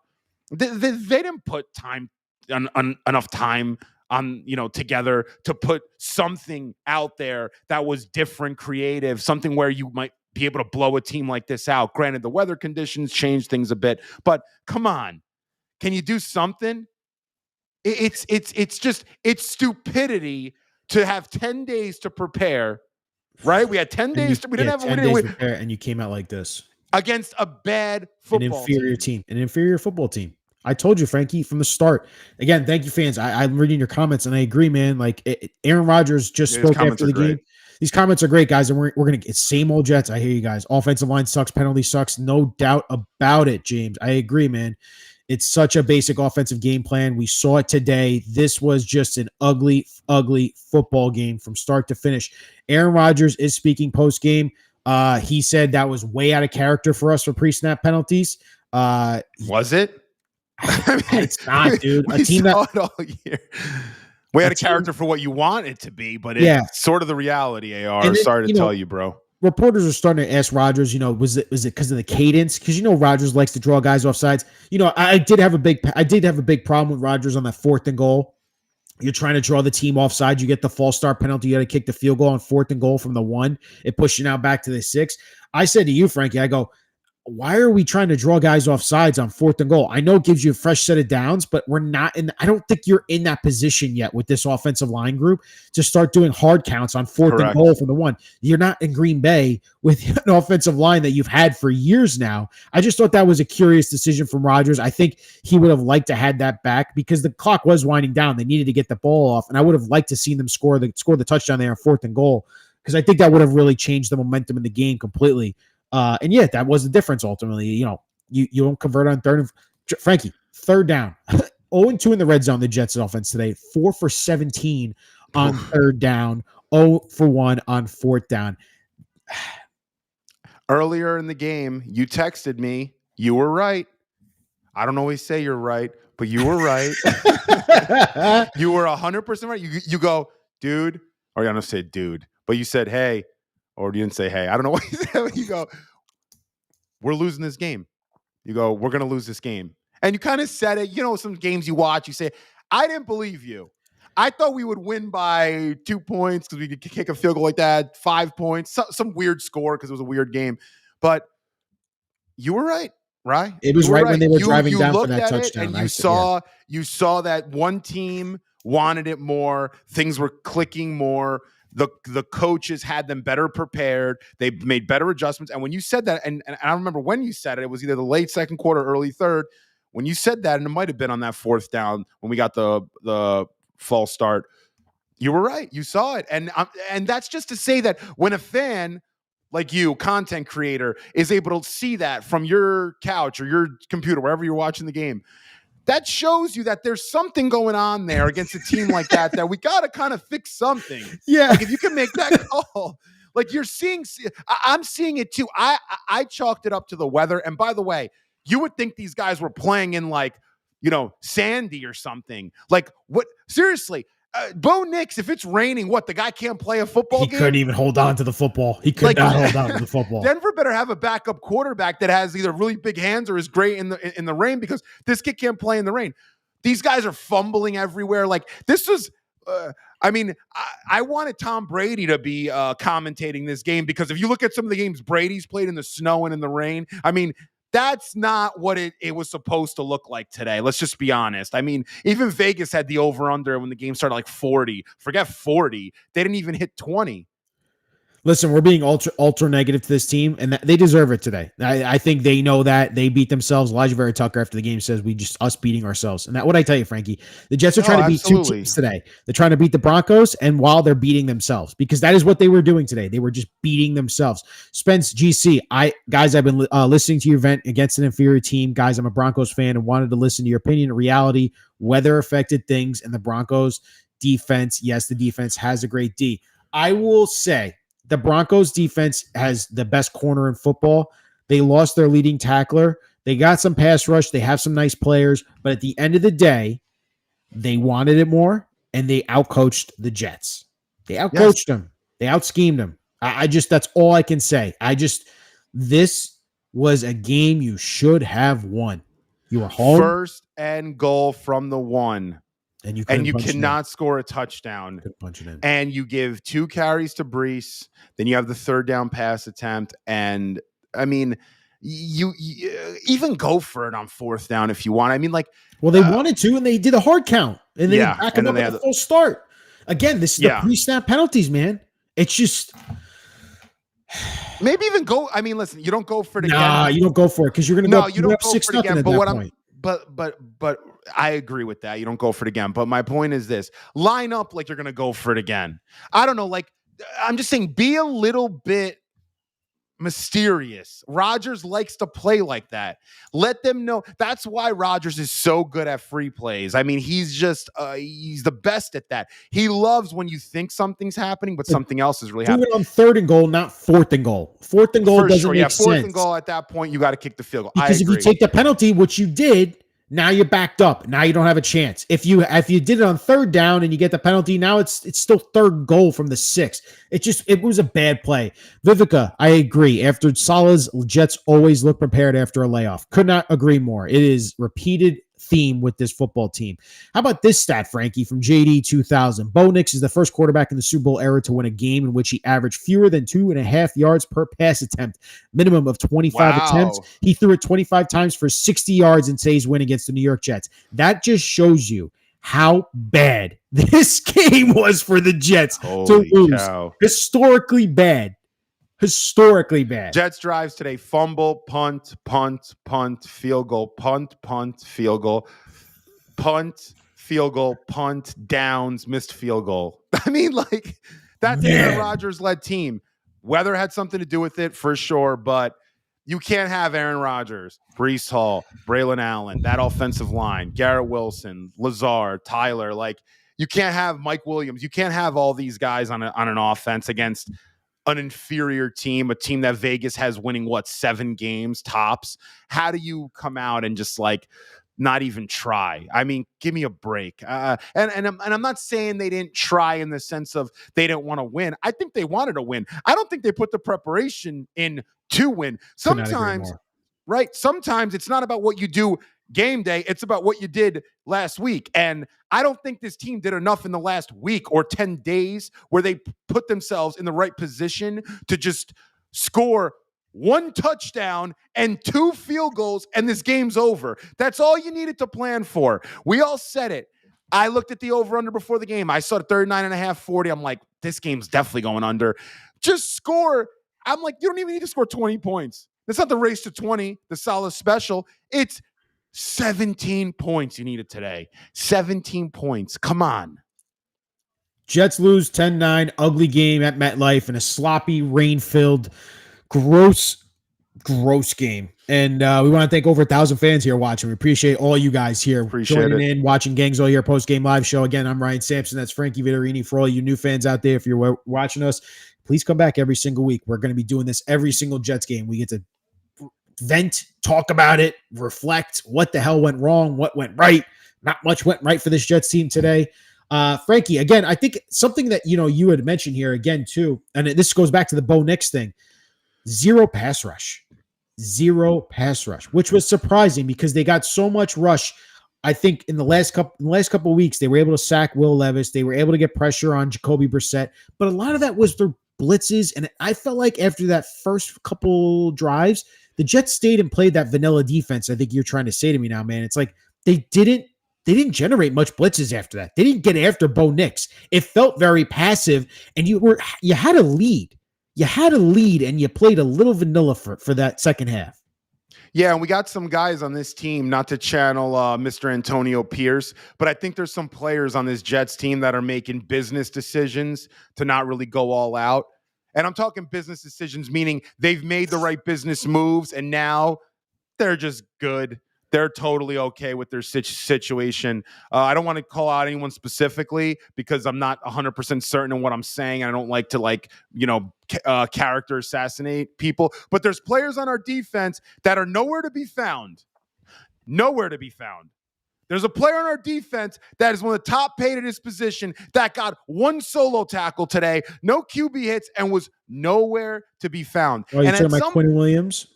B: They didn't put enough time on, together to put something out there that was different, creative, something where you might be able to blow a team like this out. Granted, the weather conditions changed things a bit, but come on, can you do something? It's stupidity to have 10 days to prepare, right? We had 10 days. We didn't have 10 days to prepare,
A: and you came out like this
B: against a bad football
A: an inferior football team. I told you, Frankie, from the start. Again, thank you, fans. I'm reading your comments, and I agree, man. Aaron Rodgers just spoke after the game. These comments are great, guys, and we're going to get same old Jets. I hear you guys. Offensive line sucks. Penalty sucks. No doubt about it, James. I agree, man. It's such a basic offensive game plan. We saw it today. This was just an ugly, ugly football game from start to finish. Aaron Rodgers is speaking post-game. He said that was way out of character for us for pre-snap penalties.
B: Was it?
A: I mean, it's not, dude.
B: A team that all year. We had a character for what you want it to be, but it's sort of the reality, AR. Sorry to tell you, bro.
A: Reporters are starting to ask Rodgers, was it because of the cadence? Because Rodgers likes to draw guys off sides. I did have a big problem with Rodgers on that 4th and goal. You're trying to draw the team offside. You get the false start penalty. You got to kick the field goal on 4th and goal from the 1. It pushed you now back to the 6. I said to you, Frankie, I go, why are we trying to draw guys off sides on 4th and goal? I know it gives you a fresh set of downs, but we're not in. I don't think you're in that position yet with this offensive line group to start doing hard counts on 4th and goal from the 1. You're not in Green Bay with an offensive line that you've had for years now. I just thought that was a curious decision from Rodgers. I think he would have liked to had that back because the clock was winding down. They needed to get the ball off, and I would have liked to seen them score the touchdown there on 4th and goal because I think that would have really changed the momentum in the game completely. And yeah, that was the difference ultimately. You don't convert on 3rd and Frankie, 3rd down. 0-2 in the red zone, the Jets offense today. 4 for 17 on 3rd down. 0 for 1 on 4th down.
B: Earlier in the game, you texted me. You were right. I don't always say you're right, but you were right. You were 100% right. You go, dude, or you're going to say dude, but you said, hey, or you didn't say, hey, I don't know what you said. You go, we're losing this game. You go, we're going to lose this game. And you kind of said it. Some games you watch, you say, I didn't believe you. I thought we would win by 2 points because we could kick a field goal like that, 5 points, some weird score because it was a weird game. But you were right, right?
A: It was right when they were driving down for that touchdown.
B: And you saw that one team wanted it more. Things were clicking more. The coaches had them better prepared. They made better adjustments. And when you said that, and I remember when you said it, it was either the late 2nd quarter, early 3rd. When you said that, and it might have been on that 4th down when we got the false start, you were right. You saw it. And that's just to say that when a fan like you, content creator, is able to see that from your couch or your computer, wherever you're watching the game, that shows you that there's something going on there against a team like that we got to kind of fix something.
A: Yeah.
B: Like if you can make that call, like I'm seeing it too. I chalked it up to the weather. And by the way, you would think these guys were playing in Sandy or something. Like what? Seriously, Bo Nix, if it's raining, the guy can't play a football game?
A: He couldn't even hold on to the football. He could not hold on to the football.
B: Denver better have a backup quarterback that has either really big hands or is great in the rain because this kid can't play in the rain. These guys are fumbling everywhere. Like this was, I wanted Tom Brady to be commentating this game because if you look at some of the games Brady's played in the snow and in the rain, that's not what it was supposed to look like today. Let's just be honest. Even Vegas had the over-under when the game started like 40. Forget 40. They didn't even hit 20.
A: Listen, we're being ultra negative to this team, and they deserve it today. I think they know that. They beat themselves. Elijah Vera Tucker after the game says us beating ourselves. And that what I tell you, Frankie, the Jets are trying to beat 2 teams today. They're trying to beat the Broncos, and while they're beating themselves, because that is what they were doing today. They were just beating themselves. Spence, GC, I've been listening to your vent against an inferior team. Guys, I'm a Broncos fan and wanted to listen to your opinion. In reality, weather affected things, and the Broncos defense, yes, the defense has a great D. I will say, the Broncos defense has the best corner in football. They lost their leading tackler. They got some pass rush. They have some nice players. But at the end of the day, they wanted it more, and they outcoached the Jets. They outcoached them. They outschemed them. That's all I can say. This was a game you should have won. You were home.
B: 1st and goal from the 1. And you cannot score a touchdown.
A: Punch it in.
B: And you give 2 carries to Breece. Then you have the 3rd down pass attempt. And you even go for it on 4th down if you want.
A: They wanted to, and they did a hard count, and then back them up at the full start. Again, this is the pre-snap penalties, man. It's just
B: maybe even go. Listen, you don't go for it again.
A: Nah, you don't go for it because you're going to go.
B: You don't go for it again.
A: But
B: But I agree with that. You don't go for it again. But my point is this: line up like you're going to go for it again. I don't know. I'm just saying, be a little bit mysterious. Rodgers likes to play like that. Let them know. That's why Rodgers is so good at free plays. He's just he's the best at that. He loves when you think something's happening, but something else is really happening.
A: Do it on 3rd and goal, not 4th and goal. 4th and goal doesn't make sense.
B: 4th and goal at that point, you got to kick the field goal.
A: Because if you take the penalty, which you did, now you're backed up. Now you don't have a chance. If you did it on 3rd down and you get the penalty, now it's still 3rd goal from the 6. It was a bad play. Vivica, I agree. After Salah's, Jets always look prepared after a layoff. Could not agree more. It is repeated theme with this football team. How about this stat, Frankie, from JD 2000? Bo Nix is the first quarterback in the Super Bowl era to win a game in which he averaged fewer than 2.5 yards per pass attempt, minimum of 25 attempts. He threw it 25 times for 60 yards in today's win against the New York Jets. That just shows you how bad this game was for the Jets to lose.
B: Cow.
A: Historically bad. Historically bad.
B: Jets drives today: fumble, punt, field goal, punt, field goal, punt, field goal, punt, downs, missed field goal. I mean, like, that's an Aaron Rodgers-led team. Weather had something to do with it for sure, but you can't have Aaron Rodgers, Breece Hall, Braylon Allen, that offensive line, Garrett Wilson, Lazard, Tyler. Like, you can't have Mike Williams. You can't have all these guys on an offense against an inferior team, a team that Vegas has winning 7 games tops. How do you come out and just like not even try? I mean, give me a break. And I'm not saying they didn't try in the sense of they didn't want to win. I think they wanted to win. I don't think they put the preparation in to win. Sometimes, right? Sometimes it's not about what you do game day. It's about what you did last week. And I don't think this team did enough in the last week or 10 days where they put themselves in the right position to just score 1 touchdown and 2 field goals, and this game's over. That's all you needed to plan for. We all said it. I looked at the over-under before the game. I saw 39.5, 40. I'm like, this game's definitely going under. Just score. I'm like, you don't even need to score 20 points. That's not the race to 20, the Salah special. It's 17 points you needed today. 17 points. Come on.
A: Jets lose 10-9, ugly game at MetLife in a sloppy, rain-filled, gross game. And we want to thank over 1,000 fans here watching. We appreciate all you guys here joining in, watching Gangs All Year Post-Game Live Show. Again, I'm Ryan Sampson. That's Frankie Vittorini. For all you new fans out there, if you're watching us, please come back every single week. We're going to be doing this every single Jets game. We get to vent, talk about it, reflect what the hell went wrong, what went right. Not much went right for this Jets team today. Frankie, again, I think something that you had mentioned here again too, and this goes back to the Bo Nix thing. Zero pass rush, which was surprising because they got so much rush. I think in the last couple of weeks they were able to sack Will Levis, they were able to get pressure on Jacoby Brissett, but a lot of that was their blitzes. And I felt like after that first couple drives, the Jets stayed and played that vanilla defense. I think you're trying to say to me now, man. It's like they didn't generate much blitzes after that. They didn't get after Bo Nix. It felt very passive, and you had a lead. You had a lead, and you played a little vanilla for that second half.
B: Yeah, and we got some guys on this team, not to channel Mr. Antonio Pierce, but I think there's some players on this Jets team that are making business decisions to not really go all out. And I'm talking business decisions, meaning they've made the right business moves, and now they're just good. They're totally okay with their situation. I don't want to call out anyone specifically because I'm not 100% certain in what I'm saying. I don't like to character assassinate people. But there's players on our defense that are nowhere to be found. Nowhere to be found. There's a player on our defense that is one of the top paid at his position that got 1 solo tackle today, no QB hits, and was nowhere to be found.
A: Oh, you're talking about Quinnen Williams?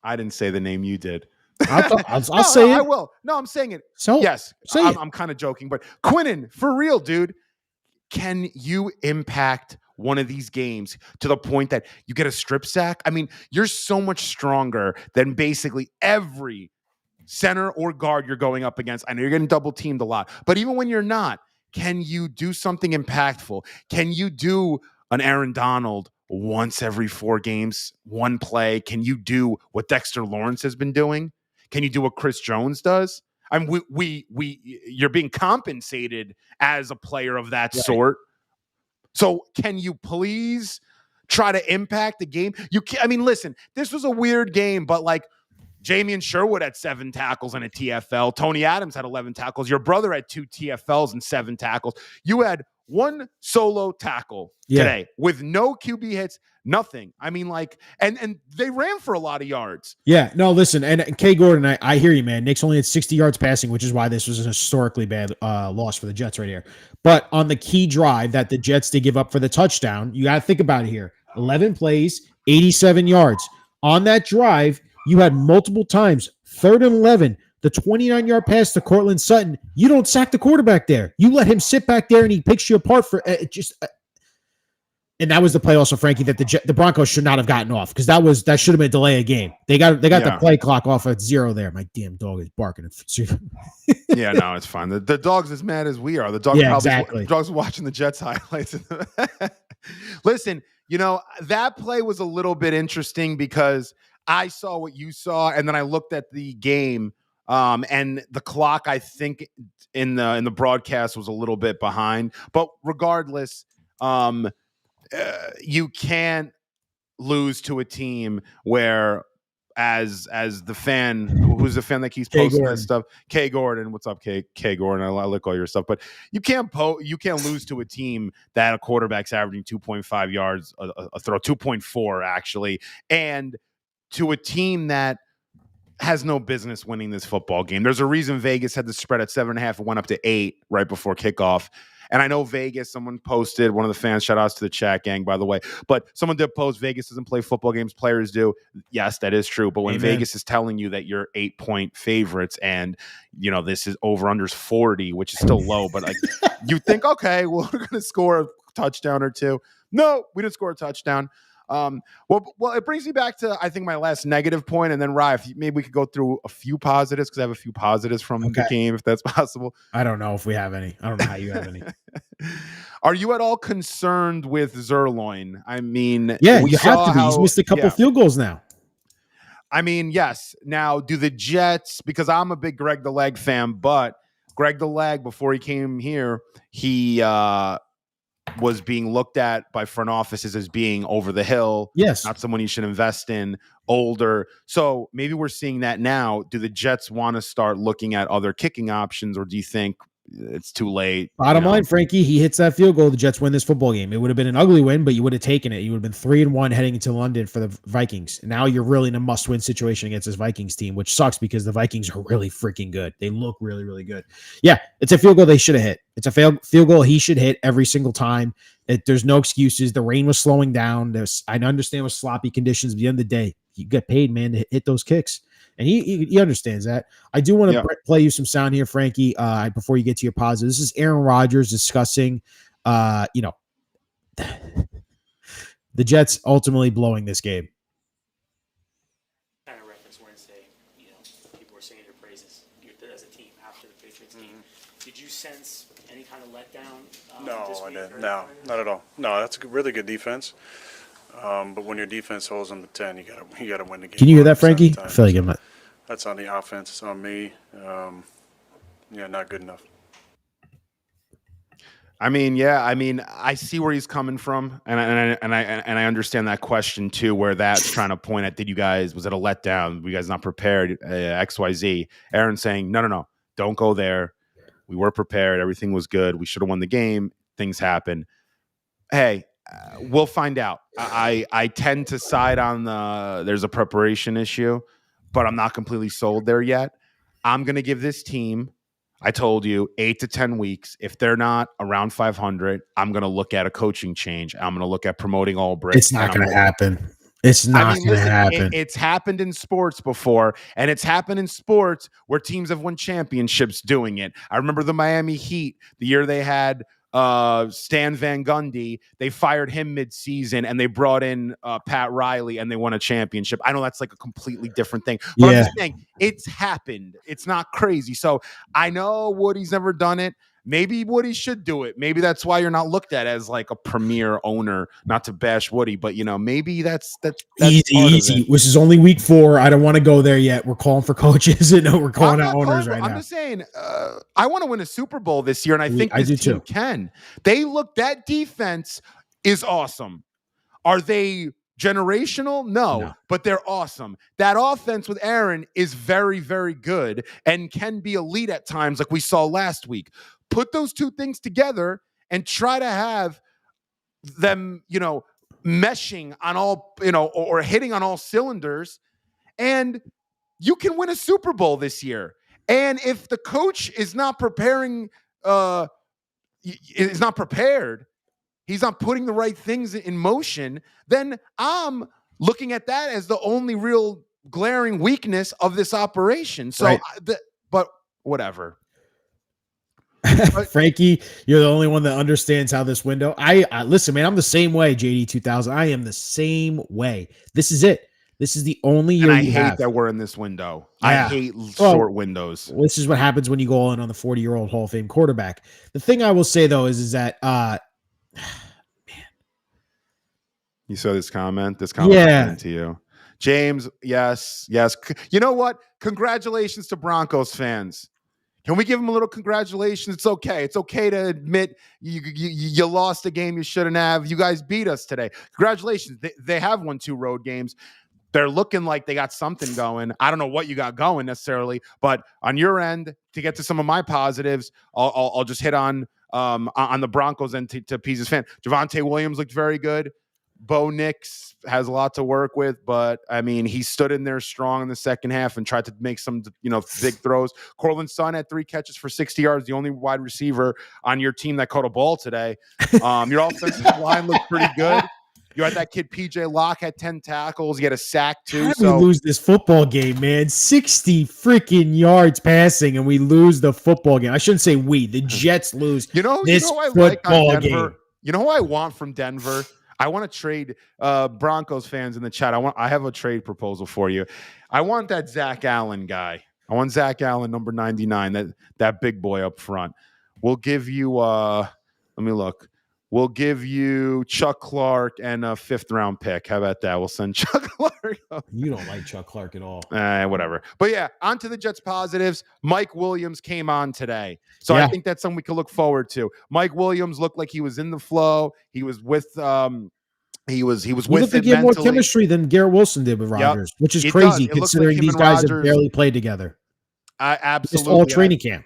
B: I didn't say the name, you did.
A: I'll say it.
B: I will. No, I'm saying it.
A: So
B: yes, I'm kind of joking, but Quinnen, for real, dude, can you impact one of these games to the point that you get a strip sack? I mean, you're so much stronger than basically every center or guard you're going up against. I know you're getting double teamed a lot, but even when you're not, can you do something impactful? Can you do an Aaron Donald once every 4 games, 1 play? Can you do what Dexter Lawrence has been doing? Can you do what Chris Jones does? I mean, you're being compensated as a player of that sort. So can you please try to impact the game? Listen, this was a weird game, but like Jamian Sherwood had 7 tackles and a TFL. Tony Adams had 11 tackles. Your brother had 2 TFLs and 7 tackles. You had 1 solo tackle today with no QB hits, nothing. I mean, and they ran for a lot of yards. Yeah,
A: no, listen, and Kay Gordon, I hear you, man. Nick's only had 60 yards passing, which is why this was an historically bad loss for the Jets right here. But on the key drive that the Jets did give up for the touchdown, you got to think about it here. 11 plays, 87 yards. On that drive, you had multiple times, 3rd and 11, The 29-yard pass to Cortland Sutton, you don't sack the quarterback there. You let him sit back there and he picks you apart for and that was the play also, Frankie, that the Broncos should not have gotten off, because that should have been a delay of game. They got the play clock off at 0 there. My damn dog is barking.
B: Yeah, no, it's fine. The dog's as mad as we are. The dog dog's watching the Jets highlights. Listen, that play was a little bit interesting because I saw what you saw, and then I looked at the game, and the clock, I think, in the broadcast was a little bit behind. But regardless, you can't lose to a team where, as the fan, who's the fan that keeps posting that stuff, K Gordon, what's up, K Gordon? I like all your stuff, but you can't lose to a team that a quarterback's averaging 2.5 yards a throw, 2.4 actually, and to a team that has no business winning this football game. There's a reason Vegas had the spread at 7.5 and went up to 8 right before kickoff. And I know Vegas, someone posted, one of the fans, shout outs to the chat gang, by the way, but someone did post, Vegas doesn't play football games, players do. Yes, that is true. But when
A: Amen.
B: Vegas is telling you that you're 8-point favorites and, this is over-unders 40, which is still low, but you think, okay, well, we're going to score a touchdown or two. No, we didn't score a touchdown. Well, it brings me back to, I think, my last negative point, and then Rye, maybe we could go through a few positives, because I have a few positives from the game, if that's possible.
A: I don't know if we have any. I don't know how you have any.
B: Are you at all concerned with Zuerlein? I mean,
A: yeah, you have to be. He's missed a couple field goals now.
B: I mean, yes. Now, do the Jets, because I'm a big Greg the Leg fan, but Greg the Leg, before he came here, he was being looked at by front offices as being over the hill.
A: Yes.
B: Not someone you should invest in, older. So maybe we're seeing that now. Do the Jets want to start looking at other kicking options, or do you think it's too late?
A: Bottom line, Frankie, he hits that field goal, the Jets win this football game. It would have been an ugly win, but you would have taken it. You would have been 3-1 heading into London for the Vikings. Now you're really in a must-win situation against this Vikings team, which sucks because the Vikings are really freaking good. They look really, really good. Yeah, it's a field goal they should have hit. It's a field goal he should hit every single time. There's no excuses. The rain was slowing down. I understand with sloppy conditions. At the end of the day, you get paid, man, to hit those kicks. And he understands that. I do want to play you some sound here, Frankie, before you get to your positive. This is Aaron Rodgers discussing, the Jets ultimately blowing this game.
C: Kind of reference Wednesday, people were singing your praises as a team after the Patriots game. Did you sense any kind of letdown?
D: No, I didn't. No, not at all. No, that's a really good defense. But when your defense holds them to 10, you gotta win the game.
A: Can you hear that, Frankie? I feel like I'm not.
D: That's on the offense. It's on me. Not good enough.
B: I see where he's coming from, and I understand that question too, where that's trying to point at, was it a letdown? Were you guys not prepared? XYZ. Aaron saying, no, don't go there. We were prepared. Everything was good. We should have won the game. Things happen. Hey, we'll find out. I tend to side on there's a preparation issue, but I'm not completely sold there yet. I'm going to give this team, I told you, 8 to 10 weeks. If they're not around 500, I'm going to look at a coaching change. I'm going to look at promoting Albrecht.
A: It's not going to happen. It's not going to happen.
B: It's happened in sports before, and it's happened in sports where teams have won championships doing it. I remember the Miami Heat, the year they had Stan Van Gundy. They fired him mid-season, and they brought in Pat Riley, and they won a championship. I know that's like a completely different thing, but I'm just saying it's happened. It's not crazy. So I know Woody's never done it. Maybe Woody should do it. Maybe that's why you're not looked at as like a premier owner. Not to bash Woody, but maybe that's
A: easy. This is only week 4. I don't want to go there yet. We're calling for coaches, and we're calling out owners right now.
B: I'm just saying, I want to win a Super Bowl this year, and I think this team can. That defense is awesome. Are they generational? No, but they're awesome. That offense with Aaron is very, very good and can be elite at times, like we saw last week. Put those two things together and try to have them, meshing on all, or hitting on all cylinders, and you can win a Super Bowl this year. And if the coach is not preparing, is not prepared, he's not putting the right things in motion, then I'm looking at that as the only real glaring weakness of this operation. So but whatever.
A: Frankie, you're the only one that understands how this window. I listen, man. I'm the same way. JD 2000. I am the same way. This is it. This is the only year.
B: And I
A: you
B: hate
A: have.
B: that we're in this window.
A: Yeah.
B: I hate short windows.
A: This is what happens when you go in on the 40-year-old Hall of Fame quarterback. The thing I will say though is that man,
B: you saw this comment. This comment
A: yeah.
B: to you, James. Yes. You know what? Congratulations to Broncos fans. Can we give them a little congratulations? It's okay. It's okay to admit you lost a game you shouldn't have. You guys beat us today. Congratulations. They have won 2 road games. They're looking like they got something going. I don't know what you got going necessarily, but on your end, to get to some of my positives, I'll just hit on the Broncos and to Pease's fan. Javonte Williams looked very good. Bo Nix has a lot to work with, but I mean, he stood in there strong in the second half and tried to make some, big throws. Cortland Sutton had 3 catches for 60 yards, the only wide receiver on your team that caught a ball today. Your offensive line looked pretty good. You had that kid PJ Locke had 10 tackles. He had a sack too.
A: How did we lose this football game, man? 60 freaking yards passing, and we lose the football game. I shouldn't say we. The Jets lose.
B: This
A: football
B: like on Denver.
A: game.
B: You know who I want from Denver? I want to trade Broncos fans in the chat. I have a trade proposal for you. I want that Zach Allen guy. I want Zach Allen, number 99, that big boy up front. We'll give you let me look. We'll give you Chuck Clark and a 5th-round pick. How about that? We'll send Chuck Clark.
A: You don't like Chuck Clark at all.
B: Whatever. But yeah, on to the Jets positives. Mike Williams came on today. So
A: Yeah.
B: I think that's something we can look forward to. Mike Williams looked like he was in the flow. He was with he was with it
A: he had more
B: mentally.
A: chemistry than Garrett Wilson did with Rodgers, which is
B: It
A: crazy
B: does. It looks
A: considering
B: like him
A: these
B: and
A: guys have
B: Rodgers-
A: barely played together.
B: Absolutely.
A: It's all training camp.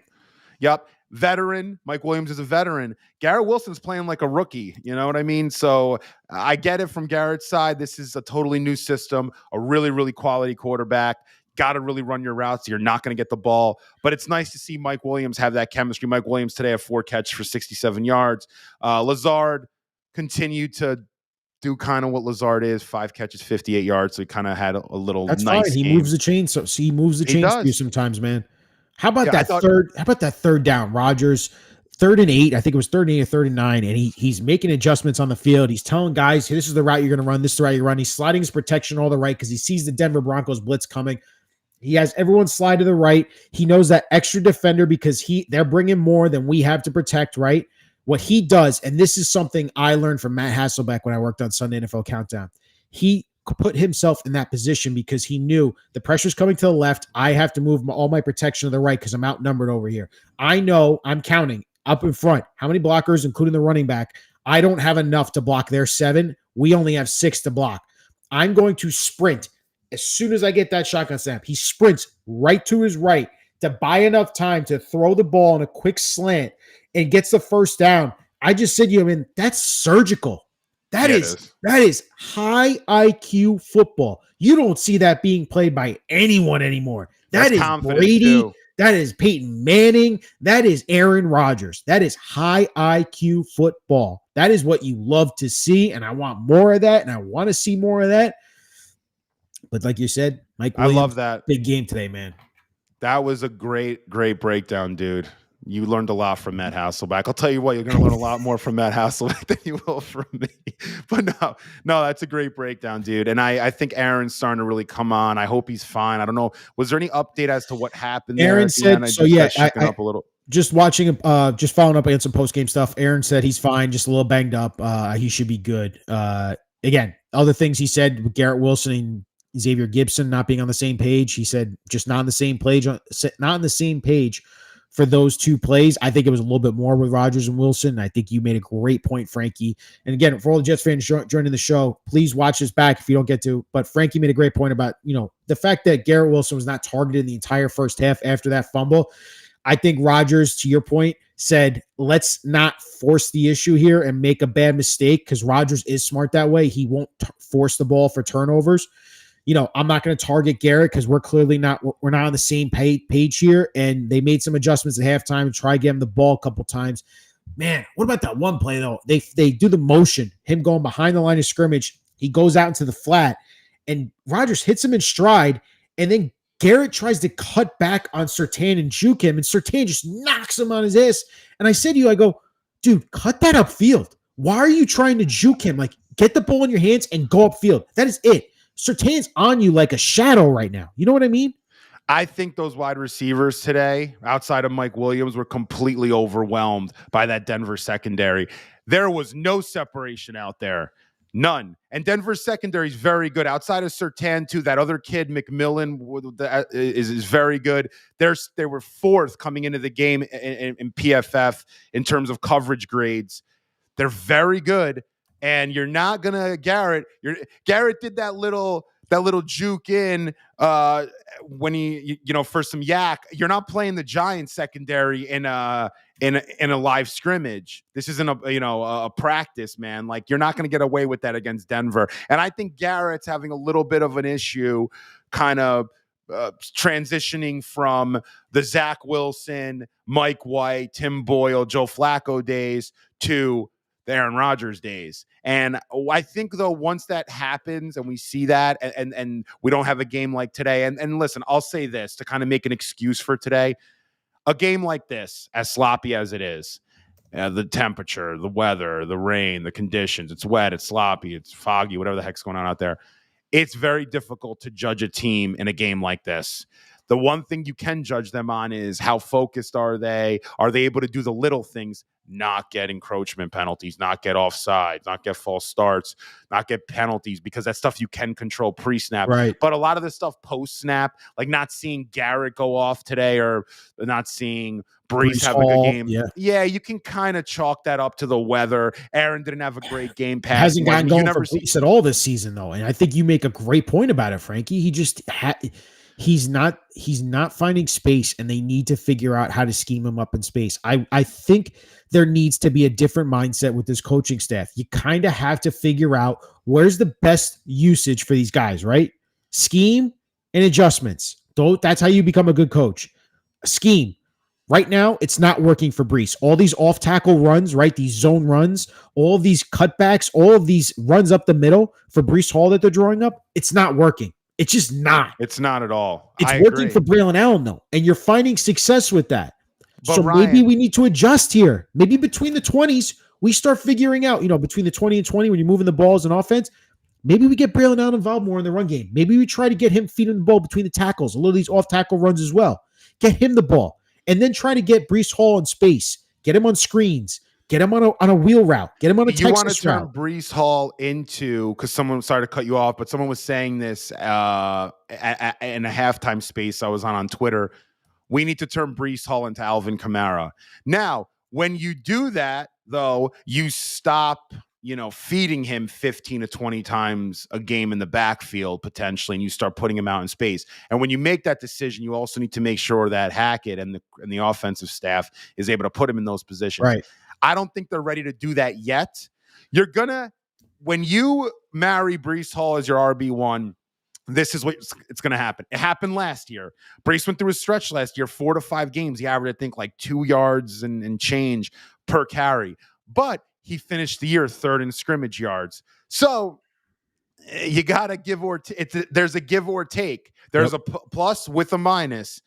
B: Yep. Veteran. Mike Williams is a veteran. Garrett Wilson's playing like a rookie. You know what I mean? So I get it from Garrett's side. This is a totally new system, a really, really quality quarterback. Got to really run your routes. You're not going to get the ball. But it's nice to see Mike Williams have that chemistry. Mike Williams today had 4 catches for 67 yards. Lazard continued to do kind of what Lazard is, 5 catches, 58 yards. So he kind of had a little
A: That's
B: nice
A: fine. He
B: game.
A: moves the chain. So he moves the chains for you sometimes, man. How about
B: Yeah,
A: that third down? Rodgers, 3rd and 8. I think it was 3rd and 8 or 3rd and 9. And he's making adjustments on the field. He's telling guys, hey, this is the route you're going to run. This is the route you're running. He's sliding his protection all the right because he sees the Denver Broncos blitz coming. He has everyone slide to the right. He knows that extra defender because they're bringing more than we have to protect, right? What he does, and this is something I learned from Matt Hasselbeck when I worked on Sunday NFL Countdown. He put himself in that position because he knew the pressure's coming to the left. I have to move all my protection to the right because I'm outnumbered over here. I know I'm counting up in front. How many blockers, including the running back? I don't have enough to block their 7. We only have 6 to block. I'm going to sprint. As soon as I get that shotgun snap, he sprints right to his right to buy enough time to throw the ball in a quick slant and gets the first down. I just said to you, I mean, that's surgical. That is high IQ football. You don't see that being played by anyone anymore. That is Brady.
B: Too.
A: That is Peyton Manning. That is Aaron Rodgers. That is high IQ football. That is what you love to see, and I want more of that, and I want to see more of that. But like you said, Mike Williams,
B: I love that.
A: Big game today, man.
B: That was a great breakdown, dude. You learned a lot from Matt Hasselbeck. I'll tell you what, you're going to learn a lot more from Matt Hasselbeck than you will from me. But no, that's a great breakdown, dude. And I think Aaron's starting to really come on. I hope he's fine. I don't know. Was there any update as to what happened there?
A: Aaron said, so yeah,
B: up a little.
A: Just watching, just following up on some post-game stuff. Aaron said he's fine, just a little banged up. He should be good. Again, other things he said with Garrett Wilson and Xavier Gibson not being on the same page. He said just not on the same page, for those 2 plays. I think it was a little bit more with Rodgers and Wilson. I think you made a great point, Frankie. And again, for all the Jets fans joining the show, please watch this back if you don't get to. But Frankie made a great point about, the fact that Garrett Wilson was not targeted in the entire first half after that fumble. I think Rodgers, to your point, said, let's not force the issue here and make a bad mistake because Rodgers is smart that way. He won't force the ball for turnovers. I'm not going to target Garrett because we're not on the same page here. And they made some adjustments at halftime and try to get him the ball a couple times. Man, what about that one play though? They do the motion, him going behind the line of scrimmage. He goes out into the flat and Rodgers hits him in stride and then Garrett tries to cut back on Surtain and juke him, and Surtain just knocks him on his ass. And I said to you, I go, dude, cut that upfield. Why are you trying to juke him? Like, get the ball in your hands and go upfield. That is it. Surtain's on you like a shadow right now. You know what I mean?
B: I think those wide receivers today, outside of Mike Williams, were completely overwhelmed by that Denver secondary. There was no separation out there. None. And Denver's secondary is very good. Outside of Surtain, too, that other kid, McMillan, is very good. They were fourth coming into the game in PFF in terms of coverage grades. They're very good. And you're not going to Garrett did that little juke in when he, for some yak. You're not playing the Giants secondary in a live scrimmage. This isn't a practice, man. Like, you're not going to get away with that against Denver. And I think Garrett's having a little bit of an issue kind of transitioning from the Zach Wilson, Mike White, Tim Boyle, Joe Flacco days to the Aaron Rodgers days. And I think, though, once that happens and we see that and we don't have a game like today, and listen, I'll say this to kind of make an excuse for today, a game like this, as sloppy as it is, the temperature, the weather, the rain, the conditions, it's wet, it's sloppy, it's foggy, whatever the heck's going on out there, it's very difficult to judge a team in a game like this. The one thing you can judge them on is how focused are they? Are they able to do the little things, not get encroachment penalties, not get offsides, not get false starts, not get penalties, because that's stuff you can control pre-snap.
A: Right.
B: But a lot of the stuff post-snap, like not seeing Garrett go off today or not seeing Breece have a good game. Yeah, you can kind of chalk that up to the weather. Aaron didn't have a great game pass.
A: Hasn't gotten going for Breece at all this season, though. And I think you make a great point about it, Frankie. He just he's not finding space, and they need to figure out how to scheme him up in space. I think there needs to be a different mindset with this coaching staff. You kind of have to figure out where's the best usage for these guys, right? Scheme and adjustments. That's how you become a good coach. Scheme. Right now, it's not working for Breece. All these off-tackle runs, right? These zone runs, all of these cutbacks, all of these runs up the middle for Breece Hall that they're drawing up, it's not working. It's just not.
B: It's not at all.
A: It's working for Braylon Allen, though, and you're finding success with that.
B: But
A: so
B: Ryan,
A: maybe we need to adjust here. Maybe between the 20s, we start figuring out, between the 20 and 20, when you're moving the balls in offense, maybe we get Braylon Allen involved more in the run game. Maybe we try to get him feeding the ball between the tackles, a little of these off-tackle runs as well. Get him the ball, and then try to get Breece Hall in space. Get him on screens. Get him on a wheel route. Get him on a Texas route. You want to turn
B: Breece Hall into, because someone, sorry to cut you off, but someone was saying this in a halftime space I was on Twitter. We need to turn Breece Hall into Alvin Kamara. Now, when you do that, though, you stop, feeding him 15 to 20 times a game in the backfield potentially, and you start putting him out in space. And when you make that decision, you also need to make sure that Hackett and the offensive staff is able to put him in those positions.
A: Right.
B: I don't think they're ready to do that yet. When you marry Breece Hall as your RB1, this is what it's going to happen. It happened last year. Breece went through a stretch last year, 4 to 5 games. He averaged, I think, like 2 yards and change per carry. But he finished the year third in scrimmage yards. So you got to give or there's a give or take. There's a plus with a minus.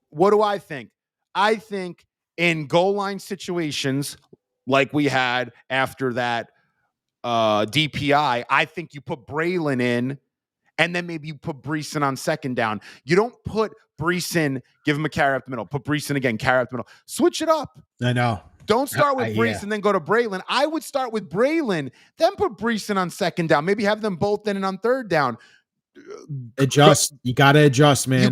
B: What do I think? I think in goal line situations like we had after that DPI, I think you put Braylon in, and then maybe you put Breece in on second down. You don't put Breece in, give him a carry up the middle. Put Breece in again, carry up the middle. Switch it up.
A: I know.
B: Don't start with Breece and then go to Braylon. I would start with Braylon, then put Breece in on second down. Maybe have them both in and on third down.
A: Adjust. You got to adjust, man.
B: You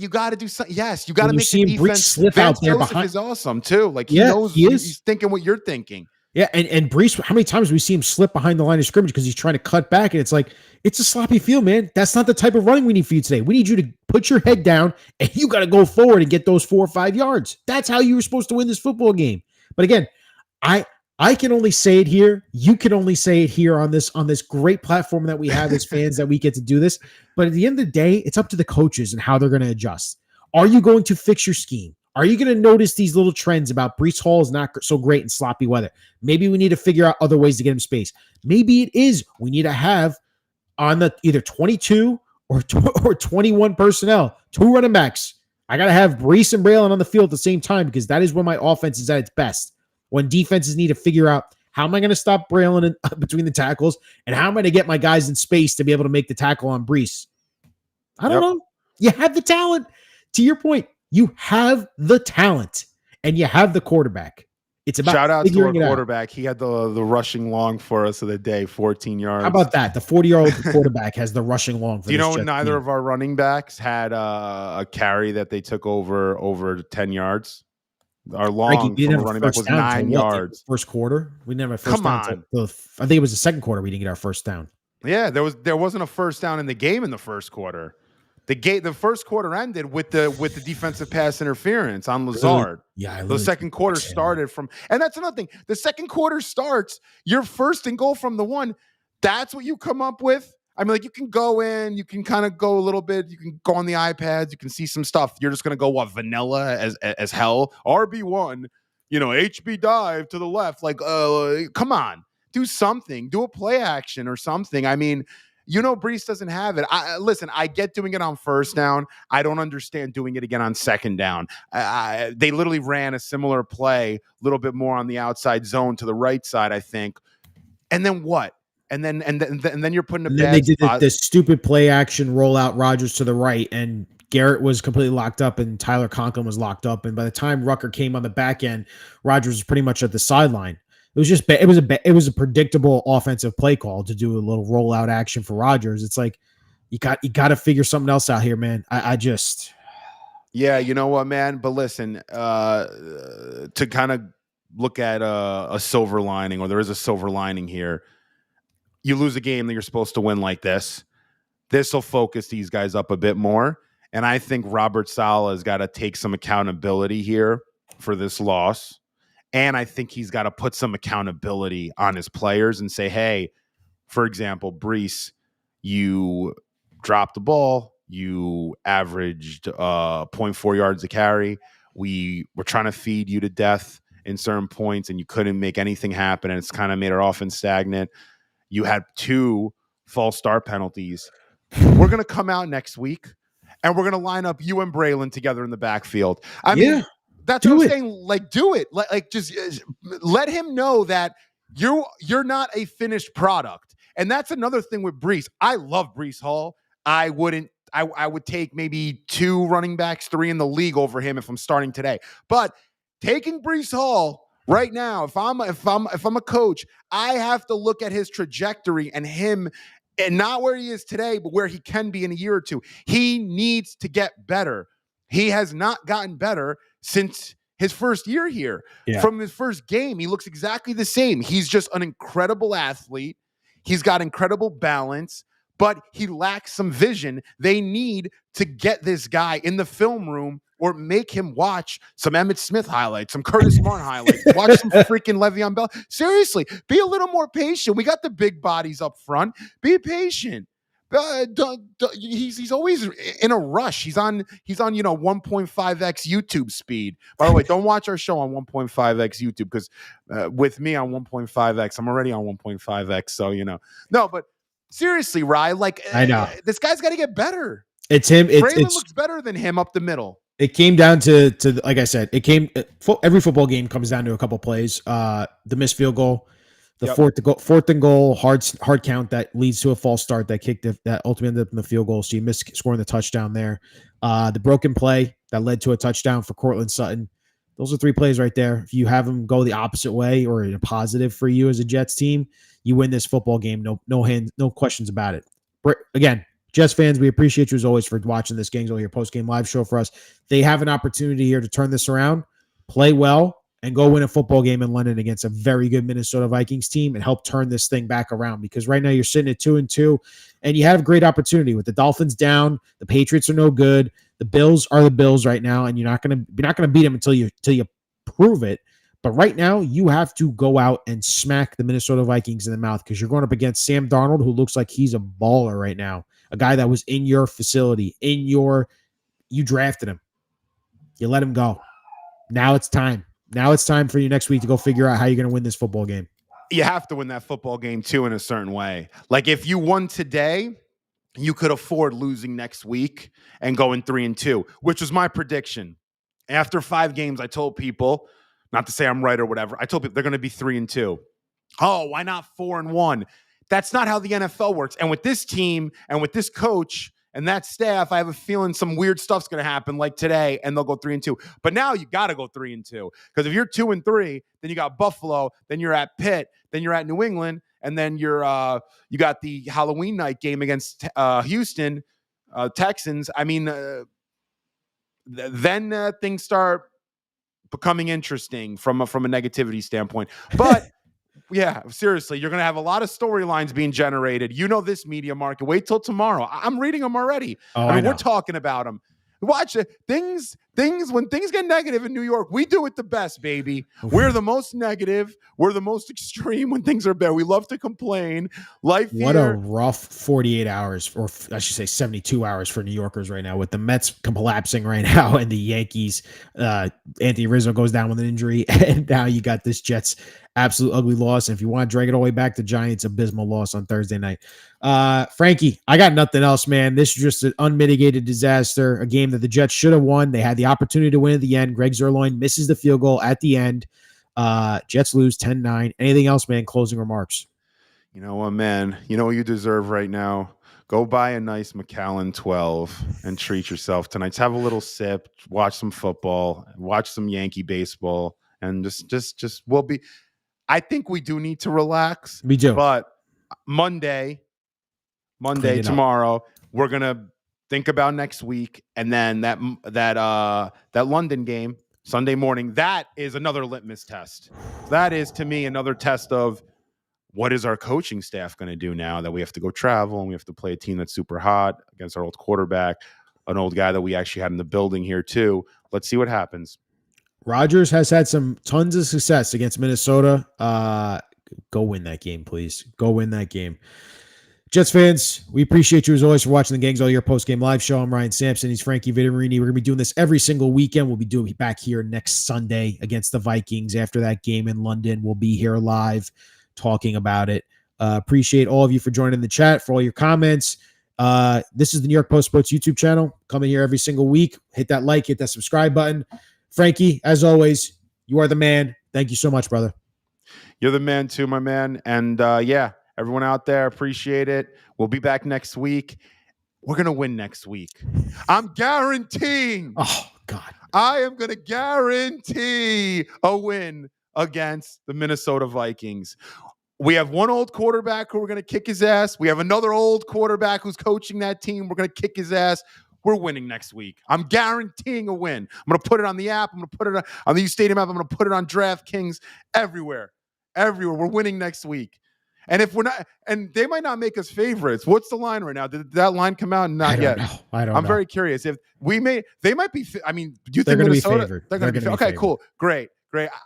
B: got to do something. Yes, you got to make the defense.
A: Breece slip
B: Vance
A: out there
B: Joseph
A: behind.
B: Is awesome too. Like he knows he's thinking what you're thinking.
A: Yeah, and Breece, how many times do we see him slip behind the line of scrimmage because he's trying to cut back, and it's like, it's a sloppy field, man. That's not the type of running we need for you today. We need you to put your head down, and you got to go forward and get those 4 or 5 yards. That's how you were supposed to win this football game. But again, I can only say it here. You can only say it here on this great platform that we have as fans that we get to do this. But at the end of the day, it's up to the coaches and how they're going to adjust. Are you going to fix your scheme? Are you going to notice these little trends about Breece Hall is not so great in sloppy weather? Maybe we need to figure out other ways to get him space. Maybe it is we need to have on the either 22 or 21 personnel, 2 running backs. I got to have Breece and Braylon on the field at the same time because that is when my offense is at its best. When defenses need to figure out how am I going to stop Braylon between the tackles and how am I going to get my guys in space to be able to make the tackle on Breece. I don't know. You have the talent. To your point, you have the talent and you have the quarterback. It's about
B: shout out to our
A: figuring it out.
B: quarterback. He had the rushing long for us of the day, 14 yards.
A: How about that? The 40-year-old quarterback has the rushing long for
B: Do you
A: this
B: know
A: Jets
B: neither
A: team.
B: of our running backs had a carry that they took over 10 yards? Our long
A: Frankie,
B: from a running back was 9 yards.
A: First quarter, we didn't have a first
B: Come
A: down.
B: on.
A: I think it was the second quarter we didn't get our first down.
B: Yeah, there wasn't a first down in the game in the first quarter. The first quarter ended with the defensive pass interference on Lazard.
A: Yeah,
B: the second quarter started from, and that's another thing. The second quarter starts, you're first and goal from the 1. That's what you come up with. I mean, like, you can go in, you can kind of go a little bit, you can go on the iPads, you can see some stuff. You're just gonna go vanilla as hell. RB1, HB dive to the left. Like, come on, do something, do a play action or something. I mean, Breece doesn't have it. Listen, I get doing it on first down. I don't understand doing it again on second down. They literally ran a similar play, a little bit more on the outside zone to the right side, I think. And then what? And then you're putting a bad
A: they did
B: spot.
A: the stupid play action rollout Rodgers to the right, and Garrett was completely locked up, and Tyler Conklin was locked up. And by the time Rucker came on the back end, Rodgers was pretty much at the sideline. It was just it was a predictable offensive play call to do a little rollout action for Rodgers. It's like you got to figure something else out here, man. I just
B: yeah, you know what, man. But listen, to kind of look at a silver lining, or there is a silver lining here. You lose a game that you're supposed to win like this. This will focus these guys up a bit more, and I think Robert Salah has got to take some accountability here for this loss. And I think he's got to put some accountability on his players and say, hey, for example, Breece, you dropped the ball. You averaged 0.4 yards a carry. We were trying to feed you to death in certain points, and you couldn't make anything happen, and it's kind of made our offense stagnant. You had 2 false start penalties. We're going to come out next week, and we're going to line up you and Braylon together in the backfield. I mean, that's what I'm saying. Like, do it. Like, just let him know that you're not a finished product. And that's another thing with Breece. I love Breece Hall. I would take maybe 2 running backs, 3 in the league over him if I'm starting today. But taking Breece Hall right now, if I'm a coach, I have to look at his trajectory and him, and not where he is today, but where he can be in a year or 2. He needs to get better. He has not gotten better since his first year here. Yeah. From his first game, he looks exactly the same. He's just an incredible athlete. He's got incredible balance, but he lacks some vision. They need to get this guy in the film room or make him watch some Emmitt Smith highlights, some Curtis Martin highlights, watch some freaking Le'Veon Bell. Seriously, be a little more patient. We got the big bodies up front. Be patient. He's always in a rush. He's on 1.5x YouTube speed. By the way, don't watch our show on 1.5x YouTube because with me on 1.5x, I'm already on 1.5x. So no, but seriously, Rye, like
A: I know
B: this guy's got to get better.
A: It's him.
B: Braylon looks better than him up the middle.
A: It came down to like I said, every football game comes down to a couple plays. The missed field goal. The fourth and goal, hard count that leads to a false start that ultimately ended up in the field goal. So you missed scoring the touchdown there. The broken play that led to a touchdown for Cortland Sutton. Those are 3 plays right there. If you have them go the opposite way or in a positive for you as a Jets team, you win this football game. No questions about it. Again, Jets fans, we appreciate you as always for watching this Gangs Over Here post-game live show for us. They have an opportunity here to turn this around, play well, and go win a football game in London against a very good Minnesota Vikings team and help turn this thing back around. Because right now you're sitting at 2-2, and you have a great opportunity with the Dolphins down. The Patriots are no good. The Bills are the Bills right now, and you're not gonna beat them until you prove it. But right now you have to go out and smack the Minnesota Vikings in the mouth because you're going up against Sam Darnold, who looks like he's a baller right now, a guy that was in your facility, you drafted him, you let him go. Now it's time. Now it's time for you next week to go figure out how you're going to win this football game.
B: You have to win that football game too in a certain way. Like if you won today, you could afford losing next week and going 3-2, which was my prediction. After 5 games, I told people, not to say I'm right or whatever, I told people they're going to be 3-2. Oh, why not 4-1? That's not how the NFL works. And with this team and with this coach and that staff, I have a feeling some weird stuff's going to happen like today, and they'll go 3-2. But now you got to go 3-2, because if you're 2-3, then you got Buffalo, then you're at Pitt, then you're at New England, and then you got the Halloween night game against Houston Texans. I mean, then things start becoming interesting from a negativity standpoint. But yeah, seriously, you're going to have a lot of storylines being generated. You know this media market. Wait till tomorrow. I'm reading them already.
A: Oh,
B: I mean,
A: I know.
B: we're talking about them. Watch it. When things get negative in New York, we do it the best, baby. We're the most negative. We're the most extreme when things are bad. We love to complain. What
A: a rough 48 hours, or I should say 72 hours for New Yorkers right now, with the Mets collapsing right now and the Yankees. Anthony Rizzo goes down with an injury, and now you got this Jets absolute ugly loss. And if you want to drag it all the way back, the Giants abysmal loss on Thursday night. Frankie, I got nothing else, man. This is just an unmitigated disaster, a game that the Jets should have won. They had the opportunity to win at the end. Greg Zuerlein misses the field goal at the end. Jets lose 10-9. Anything else, man? Closing remarks.
B: You know what, man? You know what you deserve right now? Go buy a nice Macallan 12 and treat yourself tonight. Just have a little sip, watch some football, watch some Yankee baseball, and just we'll be. I think we do need to relax.
A: We do.
B: But Monday, tomorrow, we're gonna think about next week, and then that London game Sunday morning. That is another litmus test. That is, to me, another test of what is our coaching staff going to do now that we have to go travel and we have to play a team that's super hot against our old quarterback, an old guy that we actually had in the building here too. Let's see what happens.
A: Rodgers has had some tons of success against Minnesota. Go win that game, please. Go win that game. Jets fans, we appreciate you as always for watching the Gangs All Year Postgame Live Show. I'm Ryan Sampson. He's Frankie Vidarini. We're going to be doing this every single weekend. We'll be doing it back here next Sunday against the Vikings. After that game in London, we'll be here live talking about it. Appreciate all of you for joining the chat, for all your comments. This is the New York Post Sports YouTube channel. Coming here every single week. Hit that like, hit that subscribe button. Frankie, as always, you are the man. Thank you so much, brother.
B: You're the man too, my man. And yeah, everyone out there, appreciate it. We'll be back next week. We're going to win next week. I'm guaranteeing.
A: Oh, God.
B: I am going to guarantee a win against the Minnesota Vikings. We have one old quarterback who we're going to kick his ass. We have another old quarterback who's coaching that team. We're going to kick his ass. We're winning next week. I'm guaranteeing a win. I'm going to put it on the app. I'm going to put it on the Stadium app. I'm going to put it on DraftKings, everywhere. We're winning next week. And if we're not, and they might not make us favorites. What's the line right now? Did that line come out? Not yet.
A: I don't know.
B: I'm very curious. If they might be. I mean, do you
A: They're
B: think
A: going to be
B: Minnesota?
A: favored.
B: They're going to be
A: favored.
B: okay. Cool. Great.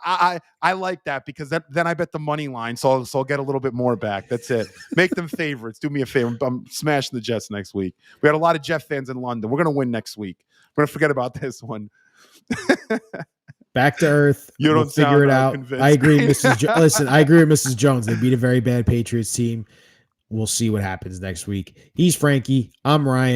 B: I like that, because then I bet the money line, so I'll get a little bit more back. That's it. Make them favorites. Do me a favor. I'm smashing the Jets next week. We had a lot of Jet fans in London. We're gonna win next week. We're gonna forget about this one.
A: Back to earth.
B: You don't
A: figure it out.
B: convinced.
A: I agree, Listen, I agree with Mrs. Jones. They beat a very bad Patriots team. We'll see what happens next week. He's Frankie. I'm Ryan.